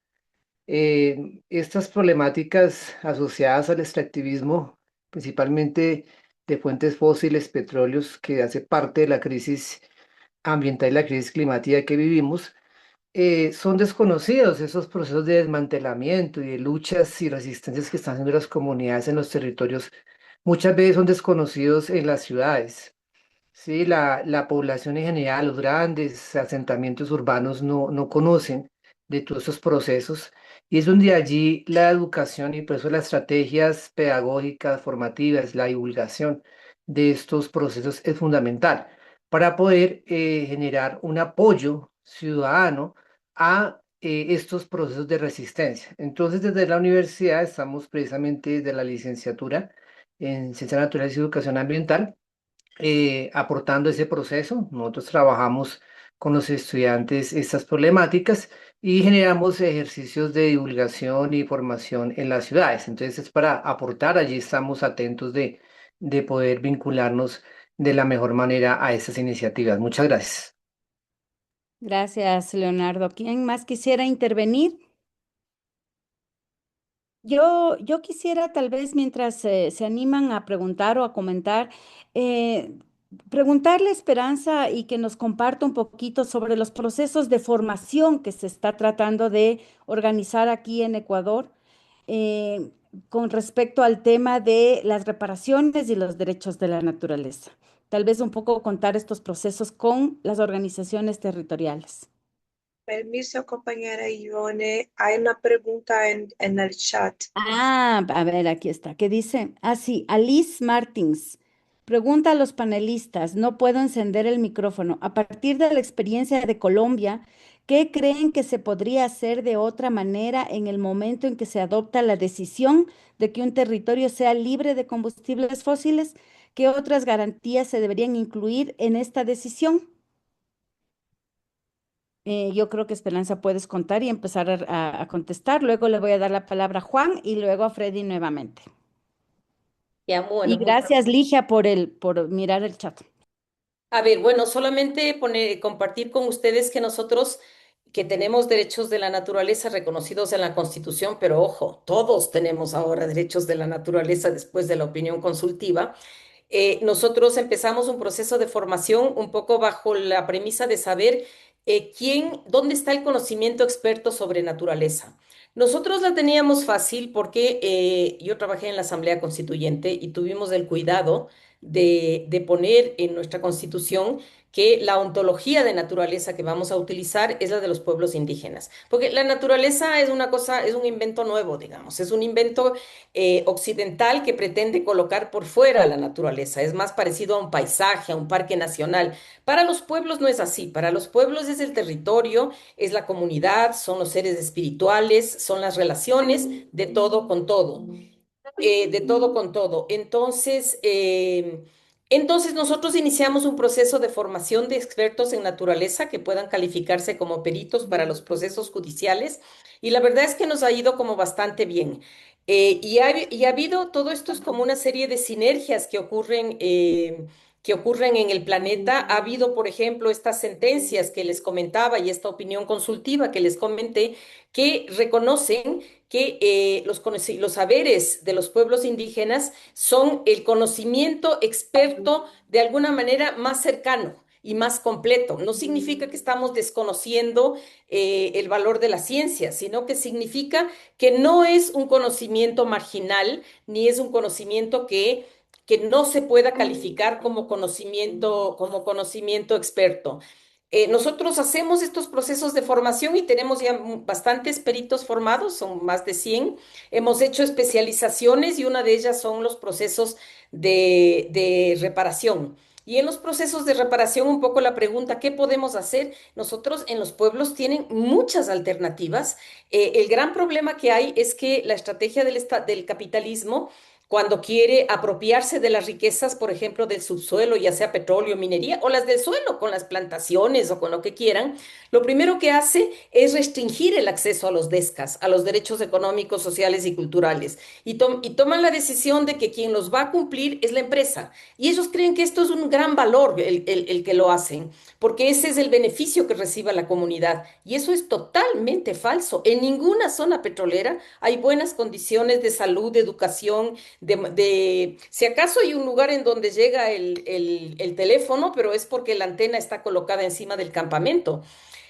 Estas problemáticas asociadas al extractivismo, principalmente de fuentes fósiles, petróleos, que hace parte de la crisis ambiental y la crisis climática que vivimos, son desconocidos esos procesos de desmantelamiento y de luchas y resistencias que están haciendo las comunidades en los territorios. Muchas veces son desconocidos en las ciudades. Sí, la población en general, los grandes asentamientos urbanos no conocen de todos esos procesos y es donde allí la educación y por eso las estrategias pedagógicas, formativas, la divulgación de estos procesos es fundamental para poder generar un apoyo ciudadano a estos procesos de resistencia. Entonces, desde la universidad estamos precisamente desde la licenciatura en Ciencias Naturales y Educación Ambiental aportando ese proceso. Nosotros trabajamos con los estudiantes estas problemáticas y generamos ejercicios de divulgación y formación en las ciudades. Entonces es para aportar, allí estamos atentos de poder vincularnos de la mejor manera a estas iniciativas. Muchas gracias. Gracias, Leonardo. ¿Quién más quisiera intervenir? Yo quisiera tal vez mientras se animan a preguntar o a comentar, eh, preguntarle a Esperanza y que nos comparta un poquito sobre los procesos de formación que se está tratando de organizar aquí en Ecuador, eh, con respecto al tema de las reparaciones y los derechos de la naturaleza. Tal vez un poco contar estos procesos con las organizaciones territoriales. Permiso, compañera Ivone. Hay una pregunta en el chat. Ah, a ver, aquí está. ¿Qué dice? Ah, sí, Alice Martins. Pregunta a los panelistas, no puedo encender el micrófono. A partir de la experiencia de Colombia, ¿qué creen que se podría hacer de otra manera en el momento en que se adopta la decisión de que un territorio sea libre de combustibles fósiles? ¿Qué otras garantías se deberían incluir en esta decisión? Yo creo que Esperanza puedes contar y empezar a contestar. Luego le voy a dar la palabra a Juan y luego a Freddy nuevamente. Ya, Y bueno, gracias, Ligia, por mirar el chat. a ver, bueno, solamente compartir con ustedes que nosotros que tenemos derechos de la naturaleza reconocidos en la Constitución, pero ojo, todos tenemos ahora derechos de la naturaleza después de la opinión consultiva. Nosotros empezamos un proceso de formación un poco bajo la premisa de saber dónde está el conocimiento experto sobre naturaleza. Nosotros la teníamos fácil porque yo trabajé en la Asamblea Constituyente y tuvimos el cuidado de poner en nuestra Constitución que la ontología de naturaleza que vamos a utilizar es la de los pueblos indígenas, porque la naturaleza es una cosa, es un invento nuevo, digamos, es un invento occidental que pretende colocar por fuera la naturaleza. Es más parecido a un paisaje, a un parque nacional. Para los pueblos no es así. Para los pueblos es el territorio, es la comunidad, son los seres espirituales, son las relaciones de todo con todo, de todo con todo. Entonces nosotros iniciamos un proceso de formación de expertos en naturaleza que puedan calificarse como peritos para los procesos judiciales y la verdad es que nos ha ido como bastante bien. Y ha habido, todo esto es como una serie de sinergias que ocurren en el planeta. Ha habido, por ejemplo, estas sentencias que les comentaba y esta opinión consultiva que les comenté, que reconocen que los saberes de los pueblos indígenas son el conocimiento experto de alguna manera más cercano y más completo. No significa que estamos desconociendo el valor de la ciencia, sino que significa que no es un conocimiento marginal, ni es un conocimiento que no se pueda calificar como conocimiento experto. Nosotros hacemos estos procesos de formación y tenemos ya bastantes peritos formados, son más de 100. Hemos hecho especializaciones y una de ellas son los procesos de reparación. Y en los procesos de reparación, un poco la pregunta, ¿qué podemos hacer? Nosotros en los pueblos tienen muchas alternativas. El gran problema que hay es que la estrategia del capitalismo cuando quiere apropiarse de las riquezas, por ejemplo, del subsuelo, ya sea petróleo, minería, o las del suelo, con las plantaciones o con lo que quieran, lo primero que hace es restringir el acceso a los DESCAS, a los derechos económicos, sociales y culturales, y toman la decisión de que quien los va a cumplir es la empresa. Y ellos creen que esto es un gran valor el que lo hacen, porque ese es el beneficio que reciba la comunidad. Y eso es totalmente falso. En ninguna zona petrolera hay buenas condiciones de salud, de educación, si acaso hay un lugar en donde llega el teléfono, pero es porque la antena está colocada encima del campamento.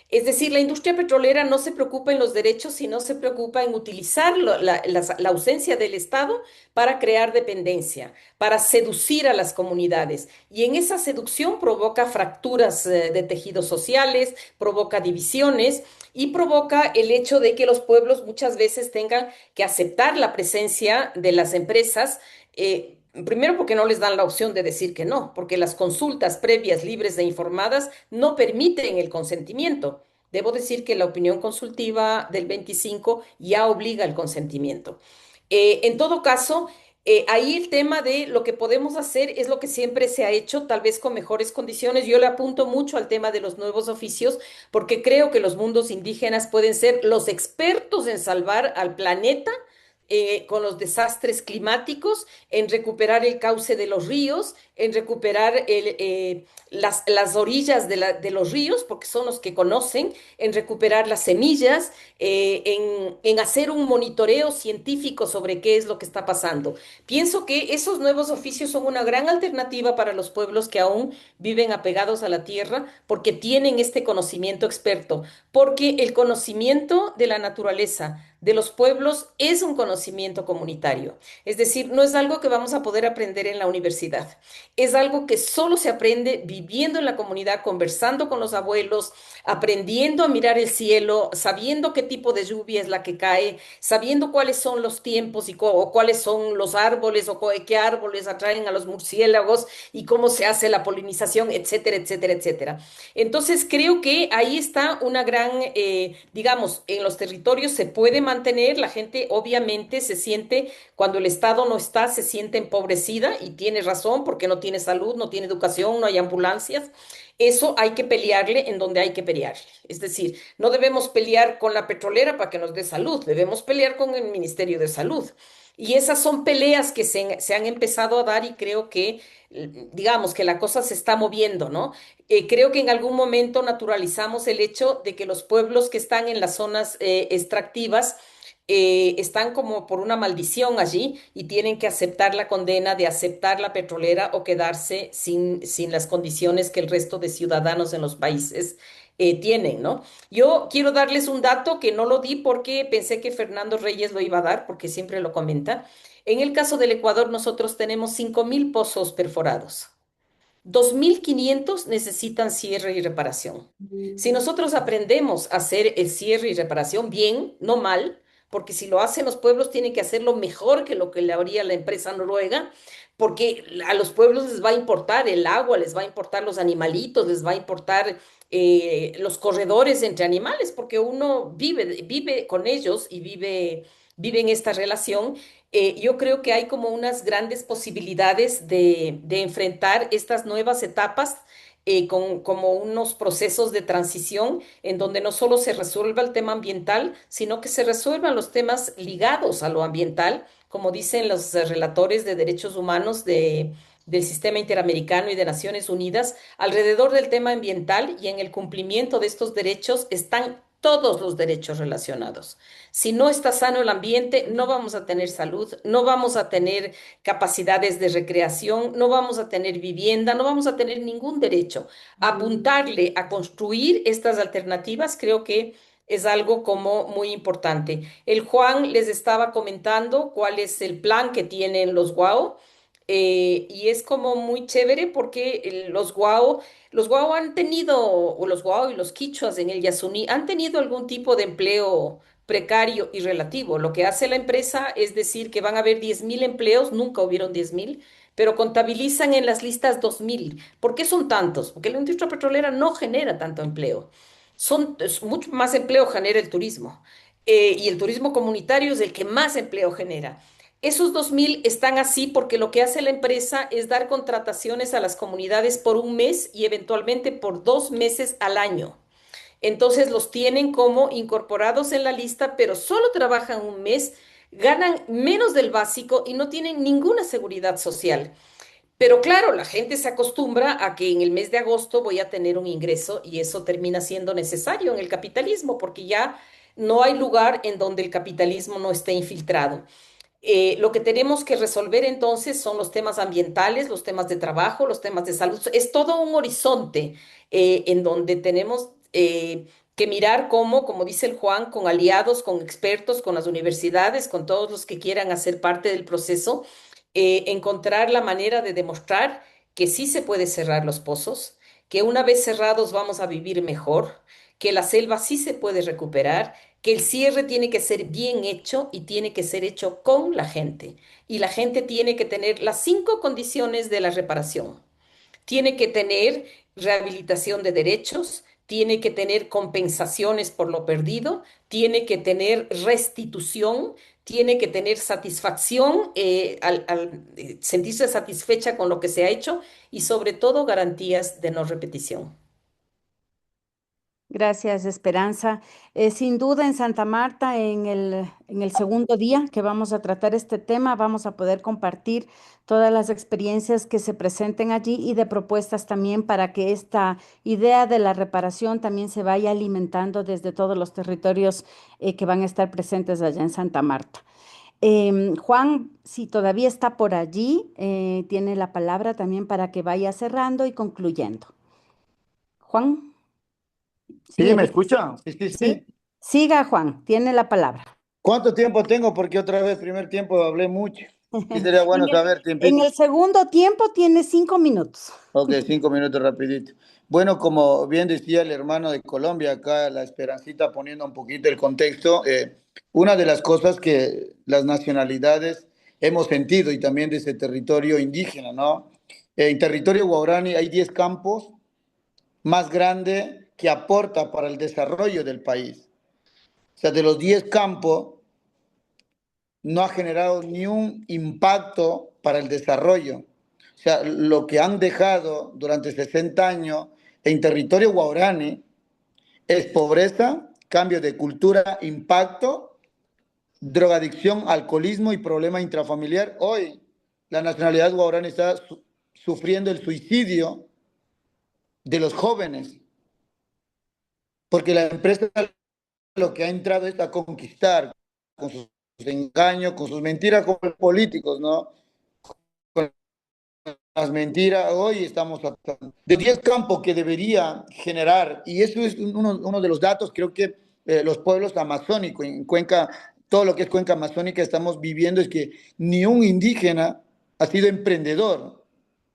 Es decir, la industria petrolera no se preocupa en los derechos, sino se preocupa en utilizar la ausencia del Estado para crear dependencia, para seducir a las comunidades. Y en esa seducción provoca fracturas de tejidos sociales, provoca divisiones y provoca el hecho de que los pueblos muchas veces tengan que aceptar la presencia de las empresas. Primero porque no les dan la opción de decir que no, porque las consultas previas, libres e informadas no permiten el consentimiento. Debo decir que la opinión consultiva del 25 ya obliga al consentimiento. En todo caso, ahí el tema de lo que podemos hacer es lo que siempre se ha hecho, tal vez con mejores condiciones. Yo le apunto mucho al tema de los nuevos oficios, porque creo que los mundos indígenas pueden ser los expertos en salvar al planeta con los desastres climáticos, en recuperar el cauce de los ríos, en recuperar las orillas de los ríos, porque son los que conocen, en recuperar las semillas, en hacer un monitoreo científico sobre qué es lo que está pasando. Pienso que esos nuevos oficios son una gran alternativa para los pueblos que aún viven apegados a la tierra, porque tienen este conocimiento experto, porque el conocimiento de la naturaleza, de los pueblos es un conocimiento comunitario. Es decir, no es algo que vamos a poder aprender en la universidad. Es algo que solo se aprende viviendo en la comunidad, conversando con los abuelos, aprendiendo a mirar el cielo, sabiendo qué tipo de lluvia es la que cae, sabiendo cuáles son los tiempos o cuáles son los árboles o qué árboles atraen a los murciélagos y cómo se hace la polinización, etcétera, etcétera, etcétera. Entonces, creo que ahí está una gran, digamos, en los territorios se puede mantener, la gente obviamente se siente, cuando el Estado no está, se siente empobrecida y tiene razón porque no tiene salud, no tiene educación, no hay ambulancias. Eso hay que pelearle en donde hay que pelearle. Es decir, no debemos pelear con la petrolera para que nos dé salud, debemos pelear con el Ministerio de Salud. Y esas son peleas que se han empezado a dar y creo que, digamos, que la cosa se está moviendo, ¿no? Creo que en algún momento naturalizamos el hecho de que los pueblos que están en las zonas extractivas están como por una maldición allí y tienen que aceptar la condena de aceptar la petrolera o quedarse sin las condiciones que el resto de ciudadanos en los países tienen, ¿no? Yo quiero darles un dato que no lo di porque pensé que Fernando Reyes lo iba a dar, porque siempre lo comenta. En el caso del Ecuador, nosotros tenemos 5.000 pozos perforados. 2.500 necesitan cierre y reparación. Si nosotros aprendemos a hacer el cierre y reparación bien, no mal, porque si lo hacen los pueblos tienen que hacerlo mejor que lo que le haría la empresa noruega, porque a los pueblos les va a importar el agua, les va a importar los animalitos, les va a importar los corredores entre animales, porque uno vive con ellos y vive en esta relación. Yo creo que hay como unas grandes posibilidades de enfrentar estas nuevas etapas con como unos procesos de transición en donde no solo se resuelva el tema ambiental, sino que se resuelvan los temas ligados a lo ambiental, como dicen los relatores de derechos humanos del Sistema Interamericano y de Naciones Unidas. Alrededor del tema ambiental y en el cumplimiento de estos derechos están todos los derechos relacionados. Si no está sano el ambiente, no vamos a tener salud, no vamos a tener capacidades de recreación, no vamos a tener vivienda, no vamos a tener ningún derecho. Apuntarle a construir estas alternativas creo que es algo como muy importante. El Juan les estaba comentando cuál es el plan que tienen los Guao. Y es como muy chévere porque los Guao han tenido, o los Guao y los quichuas en el Yasuní, han tenido algún tipo de empleo precario y relativo. Lo que hace la empresa es decir que van a haber 10.000 empleos, nunca hubieron 10.000, pero contabilizan en las listas 2.000. ¿Por qué son tantos? Porque la industria petrolera no genera tanto empleo. Es mucho más empleo genera el turismo. Y el turismo comunitario es el que más empleo genera. Esos 2.000 están así porque lo que hace la empresa es dar contrataciones a las comunidades por un mes y eventualmente por 2 meses al año. Entonces los tienen como incorporados en la lista, pero solo trabajan un mes, ganan menos del básico y no tienen ninguna seguridad social. Pero claro, la gente se acostumbra a que en el mes de agosto voy a tener un ingreso y eso termina siendo necesario en el capitalismo porque ya no hay lugar en donde el capitalismo no esté infiltrado. Lo que tenemos que resolver entonces son los temas ambientales, los temas de trabajo, los temas de salud. Es todo un horizonte en donde tenemos que mirar cómo, como dice el Juan, con aliados, con expertos, con las universidades, con todos los que quieran hacer parte del proceso, encontrar la manera de demostrar que sí se puede cerrar los pozos, que una vez cerrados vamos a vivir mejor, que la selva sí se puede recuperar, que el cierre tiene que ser bien hecho y tiene que ser hecho con la gente. Y la gente tiene que tener las 5 condiciones de la reparación. Tiene que tener rehabilitación de derechos, tiene que tener compensaciones por lo perdido, tiene que tener restitución, tiene que tener satisfacción al sentirse satisfecha con lo que se ha hecho y sobre todo garantías de no repetición. Gracias, Esperanza. Sin duda, en Santa Marta, en el segundo día que vamos a tratar este tema, vamos a poder compartir todas las experiencias que se presenten allí y de propuestas también para que esta idea de la reparación también se vaya alimentando desde todos los territorios que van a estar presentes allá en Santa Marta. Juan, si todavía está por allí, tiene la palabra también para que vaya cerrando y concluyendo. Juan, ¿Sí, sí, me escucha? Sí, sí, sí, sí. siga Juan, tiene la palabra. ¿Cuánto tiempo tengo? Porque otra vez, primer tiempo, hablé mucho. Sí, sería bueno En el, saber, en tiempito. el segundo tiempo tiene 5 minutos. Ok, 5 minutos rapidito. Bueno, como bien decía el hermano de Colombia, acá la Esperancita poniendo un poquito el contexto, una de las cosas que las nacionalidades hemos sentido y también de ese territorio indígena, ¿no? En territorio guaraní hay 10 campos más grandes que aporta para el desarrollo del país. O sea, de los 10 campos, no ha generado ni un impacto para el desarrollo. O sea, lo que han dejado durante 60 años en territorio guaraní es pobreza, cambio de cultura, impacto, drogadicción, alcoholismo y problema intrafamiliar. Hoy la nacionalidad guaraní está sufriendo el suicidio de los jóvenes, porque la empresa lo que ha entrado es a conquistar con sus engaños, con sus mentiras, como los políticos, ¿no? Con las mentiras, hoy estamos de 10 campos que debería generar, y eso es uno de los datos, creo que los pueblos amazónicos, en Cuenca, todo lo que es Cuenca amazónica, estamos viviendo es que ni un indígena ha sido emprendedor.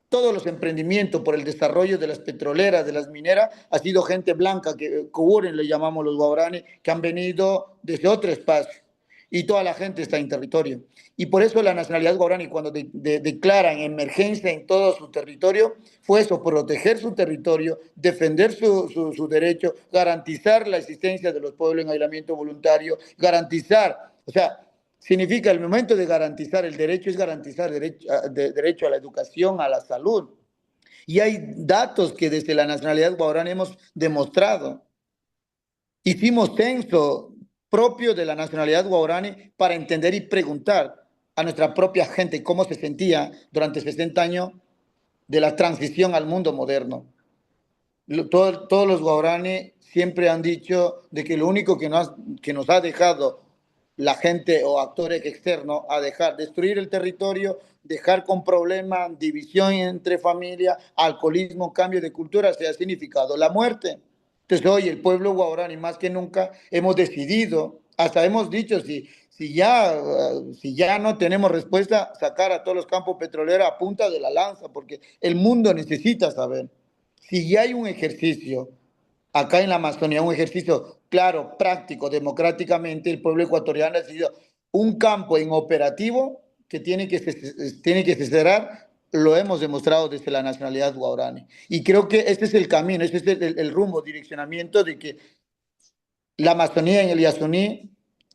Todos los emprendimientos por el desarrollo de las petroleras, de las mineras, ha sido gente blanca, que Coburen le llamamos los guaraní, que han venido desde otro espacio. Y toda la gente está en territorio. Y por eso la nacionalidad guaraní, cuando declaran emergencia en todo su territorio, fue eso, proteger su territorio, defender su derecho, garantizar la existencia de los pueblos en aislamiento voluntario, garantizar, o sea, significa el momento de garantizar el derecho es garantizar derecho a la educación, a la salud. Y hay datos que desde la nacionalidad guaraní hemos demostrado. Hicimos censo propio de la nacionalidad guaraní para entender y preguntar a nuestra propia gente cómo se sentía durante 60 años de la transición al mundo moderno. Todos los guaraní siempre han dicho de que lo único que nos ha dejado la gente o actores externos a dejar destruir el territorio, dejar con problemas, división entre familias, alcoholismo, cambio de cultura, se ha significado la muerte. Entonces hoy el pueblo guaraní más que nunca hemos decidido, hasta hemos dicho, si ya no tenemos respuesta, sacar a todos los campos petroleros a punta de la lanza, porque el mundo necesita saber. Si ya hay un ejercicio acá en la Amazonía, un ejercicio claro, práctico, democráticamente, el pueblo ecuatoriano ha decidido un campo en operativo que tiene que cerrar, lo hemos demostrado desde la nacionalidad guaraní. Y creo que este es el camino, este es el rumbo, direccionamiento de que la Amazonía en el Yasuní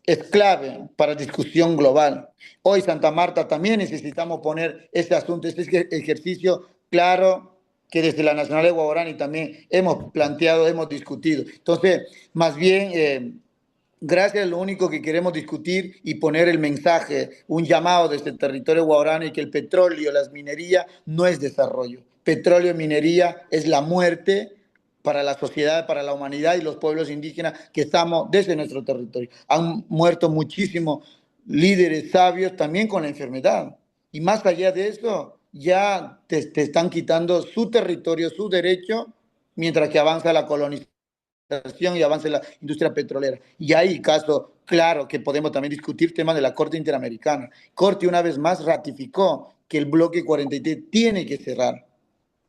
es clave para discusión global. Hoy Santa Marta también necesitamos poner este asunto, este ejercicio claro que desde la Nacional de Guaraní también hemos planteado, hemos discutido. Entonces, más bien, gracias, lo único que queremos discutir y poner el mensaje, un llamado desde el territorio guaraní, que el petróleo, las minerías, no es desarrollo. Petróleo y minería es la muerte para la sociedad, para la humanidad y los pueblos indígenas que estamos desde nuestro territorio. Han muerto muchísimos líderes sabios también con la enfermedad. Y más allá de eso, ya te están quitando su territorio, su derecho, mientras que avanza la colonización y avance la industria petrolera. Y hay caso claro que podemos también discutir temas de la Corte Interamericana. Corte una vez más ratificó que el bloque 43 tiene que cerrar.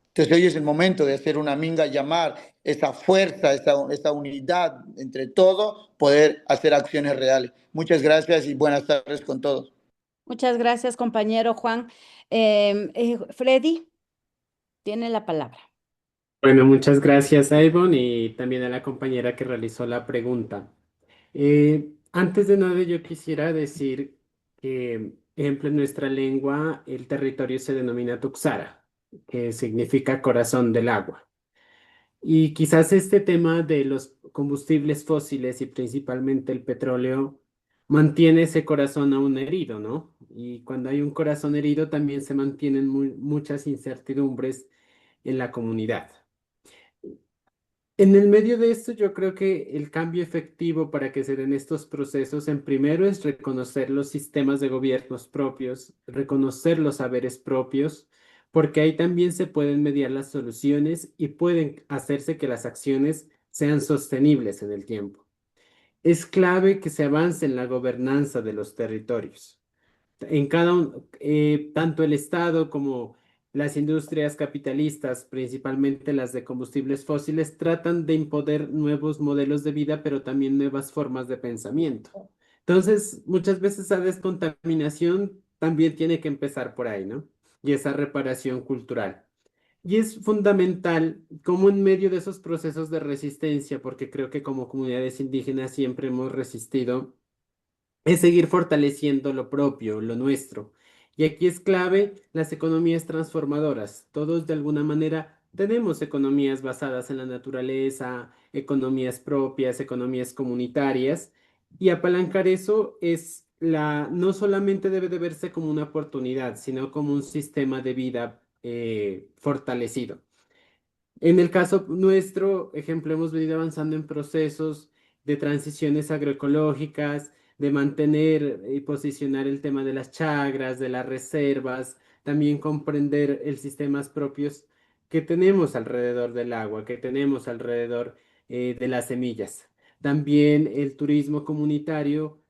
Entonces hoy es el momento de hacer una minga, llamar esa fuerza, esa unidad entre todos, poder hacer acciones reales. Muchas gracias y buenas tardes con todos. Muchas gracias, compañero Juan. Freddy, tiene la palabra. Bueno, muchas gracias a Ivonne y también a la compañera que realizó la pregunta. Antes de nada, yo quisiera decir que, ejemplo, en nuestra lengua el territorio se denomina Tuxara, que significa corazón del agua. Y quizás este tema de los combustibles fósiles y principalmente el petróleo mantiene ese corazón aún herido, ¿no? Y cuando hay un corazón herido también se mantienen muchas incertidumbres en la comunidad. En el medio de esto, yo creo que el cambio efectivo para que se den estos procesos, en primero es reconocer los sistemas de gobiernos propios, reconocer los saberes propios, porque ahí también se pueden mediar las soluciones y pueden hacerse que las acciones sean sostenibles en el tiempo. Es clave que se avance en la gobernanza de los territorios en tanto el Estado como las industrias capitalistas, principalmente las de combustibles fósiles, tratan de imponer nuevos modelos de vida, pero también nuevas formas de pensamiento. Entonces, muchas veces esa descontaminación también tiene que empezar por ahí, ¿no? Y esa reparación cultural. Y es fundamental como en medio de esos procesos de resistencia, porque creo que como comunidades indígenas siempre hemos resistido es seguir fortaleciendo lo propio, lo nuestro. Y aquí es clave las economías transformadoras. Todos de alguna manera tenemos economías basadas en la naturaleza, economías propias, economías comunitarias, y apalancar eso no solamente debe de verse como una oportunidad, sino como un sistema de vida fortalecido. En el caso nuestro, ejemplo, hemos venido avanzando en procesos de transiciones agroecológicas, de mantener y posicionar el tema de las chagras, de las reservas, también comprender el sistemas propios que tenemos alrededor del agua, que tenemos alrededor de las semillas. También el turismo comunitario.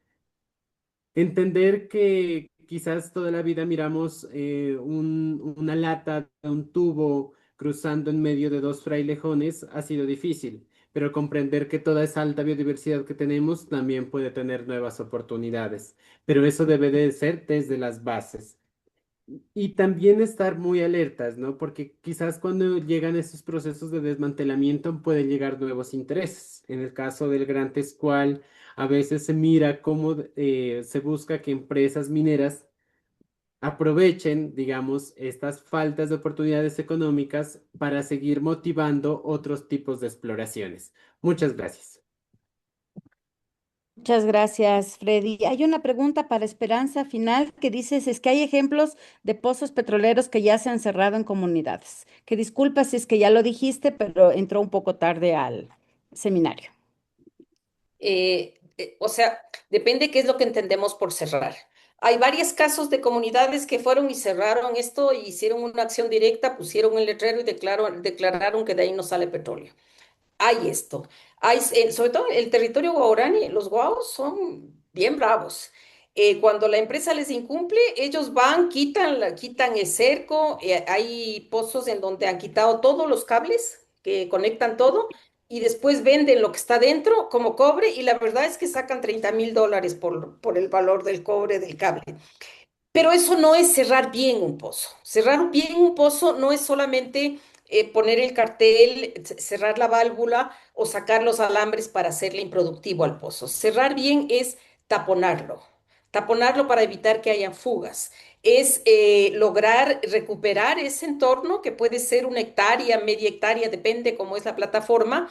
Entender que quizás toda la vida miramos una lata de un tubo cruzando en medio de dos frailejones ha sido difícil, pero comprender que toda esa alta biodiversidad que tenemos también puede tener nuevas oportunidades, pero eso debe de ser desde las bases. Y también estar muy alertas, ¿no? Porque quizás cuando llegan estos procesos de desmantelamiento pueden llegar nuevos intereses. En el caso del Gran Tescual, a veces se mira cómo se busca que empresas mineras aprovechen, digamos, estas faltas de oportunidades económicas para seguir motivando otros tipos de exploraciones. Muchas gracias. Muchas gracias, Freddy. Hay una pregunta para Esperanza final que dices, es que hay ejemplos de pozos petroleros que ya se han cerrado en comunidades. Que disculpa si es que ya lo dijiste, pero entró un poco tarde al seminario. O sea, depende qué es lo que entendemos por cerrar. Hay varios casos de comunidades que fueron y cerraron esto y hicieron una acción directa, pusieron el letrero y declararon que de ahí no sale petróleo. Hay esto. Sobre todo el territorio guaraní, los guaos son bien bravos. Cuando la empresa les incumple, ellos van, quitan el cerco. Hay pozos en donde han quitado todos los cables que conectan todo y después venden lo que está dentro como cobre y la verdad es que sacan $30,000 por el valor del cobre del cable. Pero eso no es cerrar bien un pozo. Cerrar bien un pozo no es solamente poner el cartel, cerrar la válvula o sacar los alambres para hacerle improductivo al pozo. Cerrar bien es taponarlo, taponarlo para evitar que haya fugas. Es lograr recuperar ese entorno que puede ser una hectárea, media hectárea, depende cómo es la plataforma.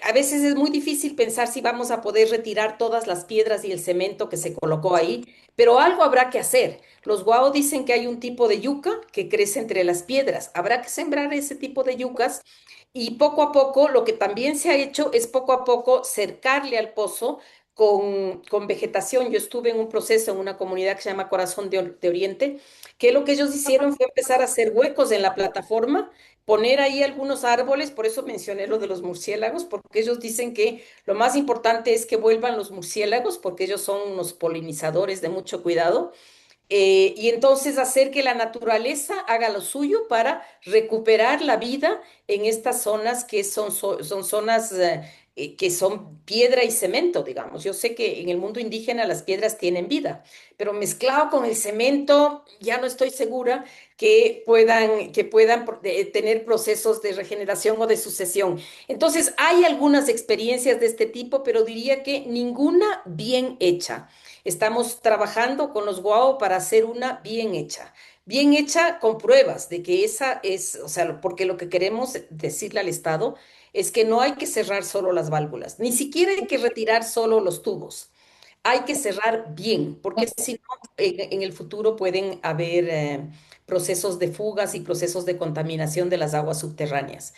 A veces es muy difícil pensar si vamos a poder retirar todas las piedras y el cemento que se colocó ahí, pero algo habrá que hacer. Los guau dicen que hay un tipo de yuca que crece entre las piedras. Habrá que sembrar ese tipo de yucas y poco a poco, lo que también se ha hecho es poco a poco cercarle al pozo con vegetación. Yo estuve en un proceso en una comunidad que se llama Corazón de Oriente, que lo que ellos hicieron fue empezar a hacer huecos en la plataforma, poner ahí algunos árboles, por eso mencioné lo de los murciélagos, porque ellos dicen que lo más importante es que vuelvan los murciélagos, porque ellos son unos polinizadores de mucho cuidado y entonces hacer que la naturaleza haga lo suyo para recuperar la vida en estas zonas que son zonas que son piedra y cemento, digamos. Yo sé que en el mundo indígena las piedras tienen vida, pero mezclado con el cemento, ya no estoy segura que puedan tener procesos de regeneración o de sucesión. Entonces, hay algunas experiencias de este tipo, pero diría que ninguna bien hecha. Estamos trabajando con los Guau para hacer una bien hecha con pruebas de que esa es, o sea, porque lo que queremos decirle al Estado es que no hay que cerrar solo las válvulas, ni siquiera hay que retirar solo los tubos. Hay que cerrar bien, porque si no, en el futuro pueden haber procesos de fugas y procesos de contaminación de las aguas subterráneas.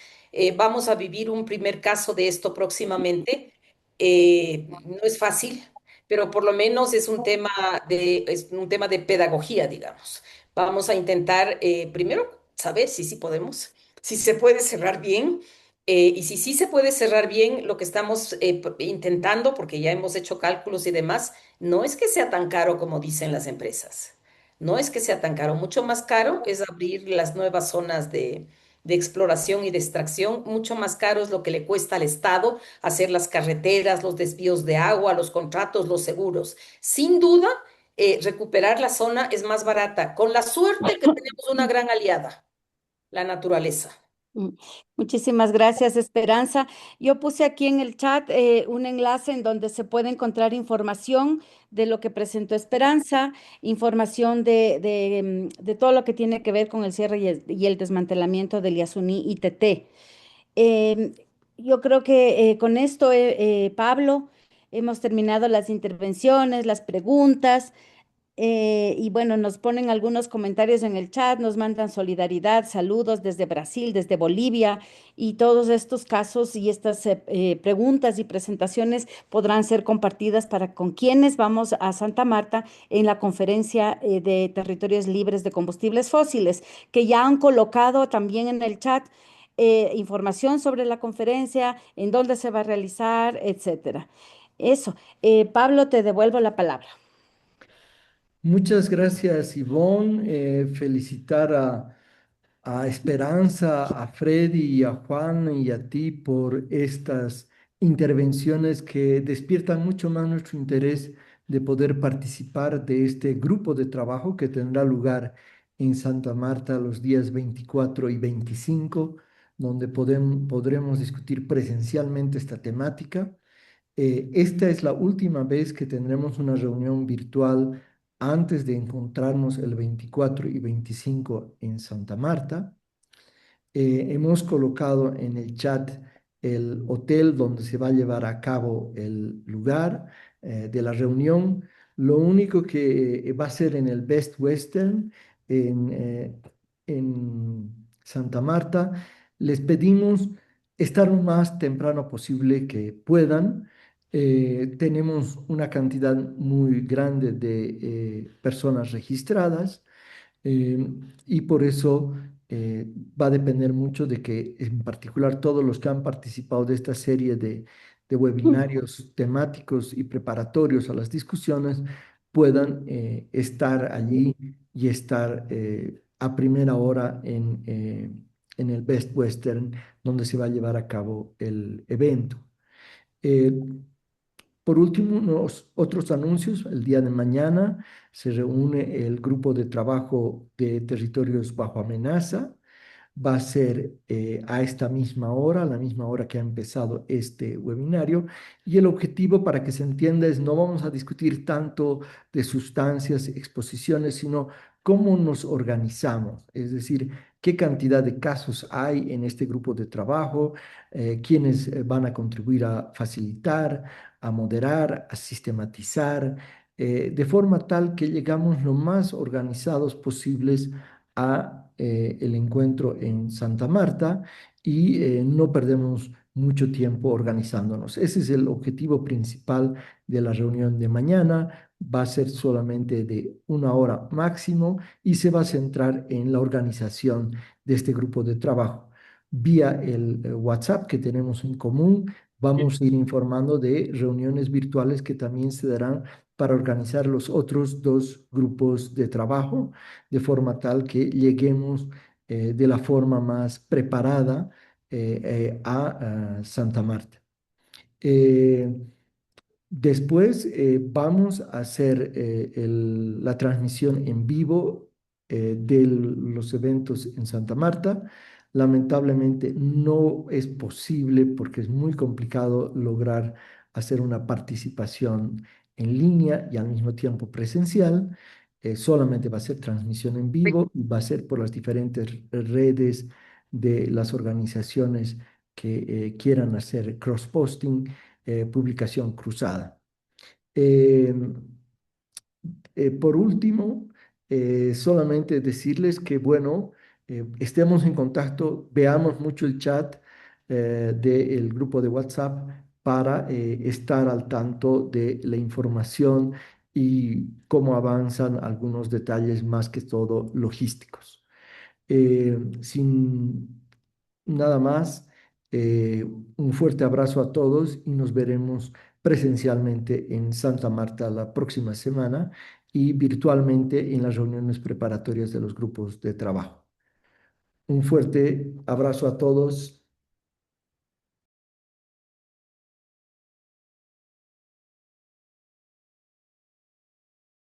Vamos a vivir un primer caso de esto próximamente. No es fácil, pero por lo menos es un tema de pedagogía, digamos. Vamos a intentar primero saber si sí podemos, si se puede cerrar bien. Y si sí se puede cerrar bien, lo que estamos intentando, porque ya hemos hecho cálculos y demás, no es que sea tan caro como dicen las empresas. No es que sea tan caro. Mucho más caro es abrir las nuevas zonas de exploración y de extracción. Mucho más caro es lo que le cuesta al Estado hacer las carreteras, los desvíos de agua, los contratos, los seguros. Sin duda, recuperar la zona es más barata, con la suerte que tenemos una gran aliada, la naturaleza. Mm, Muchísimas gracias, Esperanza. Yo puse aquí en el chat un enlace en donde se puede encontrar información de lo que presentó Esperanza, información de todo lo que tiene que ver con el cierre y el desmantelamiento del Yasuní ITT. Em, yo creo que con esto, Pablo, hemos terminado las intervenciones, las preguntas. Y bueno, nos ponen algunos comentarios en el chat, nos mandan solidaridad, saludos desde Brasil, desde Bolivia, y todos estos casos y estas preguntas y presentaciones podrán ser compartidas para con quienes vamos a Santa Marta en la conferencia de territorios libres de combustibles fósiles, que ya han colocado también en el chat información sobre la conferencia, en dónde se va a realizar, etcétera. Eso, Pablo, te devuelvo la palabra. Muchas gracias, Ivonne. Felicitar a Esperanza, a Freddy y a Juan y a ti por estas intervenciones que despiertan mucho más nuestro interés de poder participar de este grupo de trabajo que tendrá lugar en Santa Marta los días 24 y 25, donde podremos discutir presencialmente esta temática. Esta es la última vez que tendremos una reunión virtual antes de encontrarnos el 24 y 25 en Santa Marta. Hemos colocado en el chat el hotel donde se va a llevar a cabo el lugar de la reunión. Lo único que va a ser en el Best Western en, en Santa Marta. Les pedimos estar lo más temprano posible que puedan. Tenemos una cantidad muy grande de personas registradas. Eh, y por eso va a depender mucho de que, en particular, todos los que han participado de esta serie de webinarios temáticos y preparatorios a las discusiones puedan estar allí y estar a primera hora en el Best Western, donde se va a llevar a cabo el evento. Eh, por último, unos otros anuncios. El día de mañana se reúne el grupo de trabajo de territorios bajo amenaza. Va a ser a esta misma hora, a la misma hora que ha empezado este webinario. Y el objetivo, para que se entienda, es no vamos a discutir tanto de sustancias, exposiciones, sino cómo nos organizamos. Es decir, qué cantidad de casos hay en este grupo de trabajo, quiénes van a contribuir a facilitar, a moderar, a sistematizar, de forma tal que llegamos lo más organizados posibles a el encuentro en Santa Marta y no perdemos mucho tiempo organizándonos. Ese es el objetivo principal de la reunión de mañana. Va a ser solamente de una hora máximo y se va a centrar en la organización de este grupo de trabajo. Vía el WhatsApp que tenemos en común, vamos a ir informando de reuniones virtuales que también se darán para organizar los otros dos grupos de trabajo, de forma tal que lleguemos de la forma más preparada a Santa Marta. Eh, Después vamos a hacer la transmisión en vivo de los eventos en Santa Marta. Lamentablemente no es posible porque es muy complicado lograr hacer una participación en línea y al mismo tiempo presencial. Solamente va a ser transmisión en vivo y va a ser por las diferentes redes de las organizaciones que quieran hacer cross-posting, publicación cruzada. Eh, por último, solamente decirles que, bueno, estemos en contacto, veamos mucho el chat del grupo de WhatsApp para estar al tanto de la información y cómo avanzan algunos detalles más que todo logísticos. Sin nada más, un fuerte abrazo a todos y nos veremos presencialmente en Santa Marta la próxima semana y virtualmente en las reuniones preparatorias de los grupos de trabajo. Un fuerte abrazo a todos.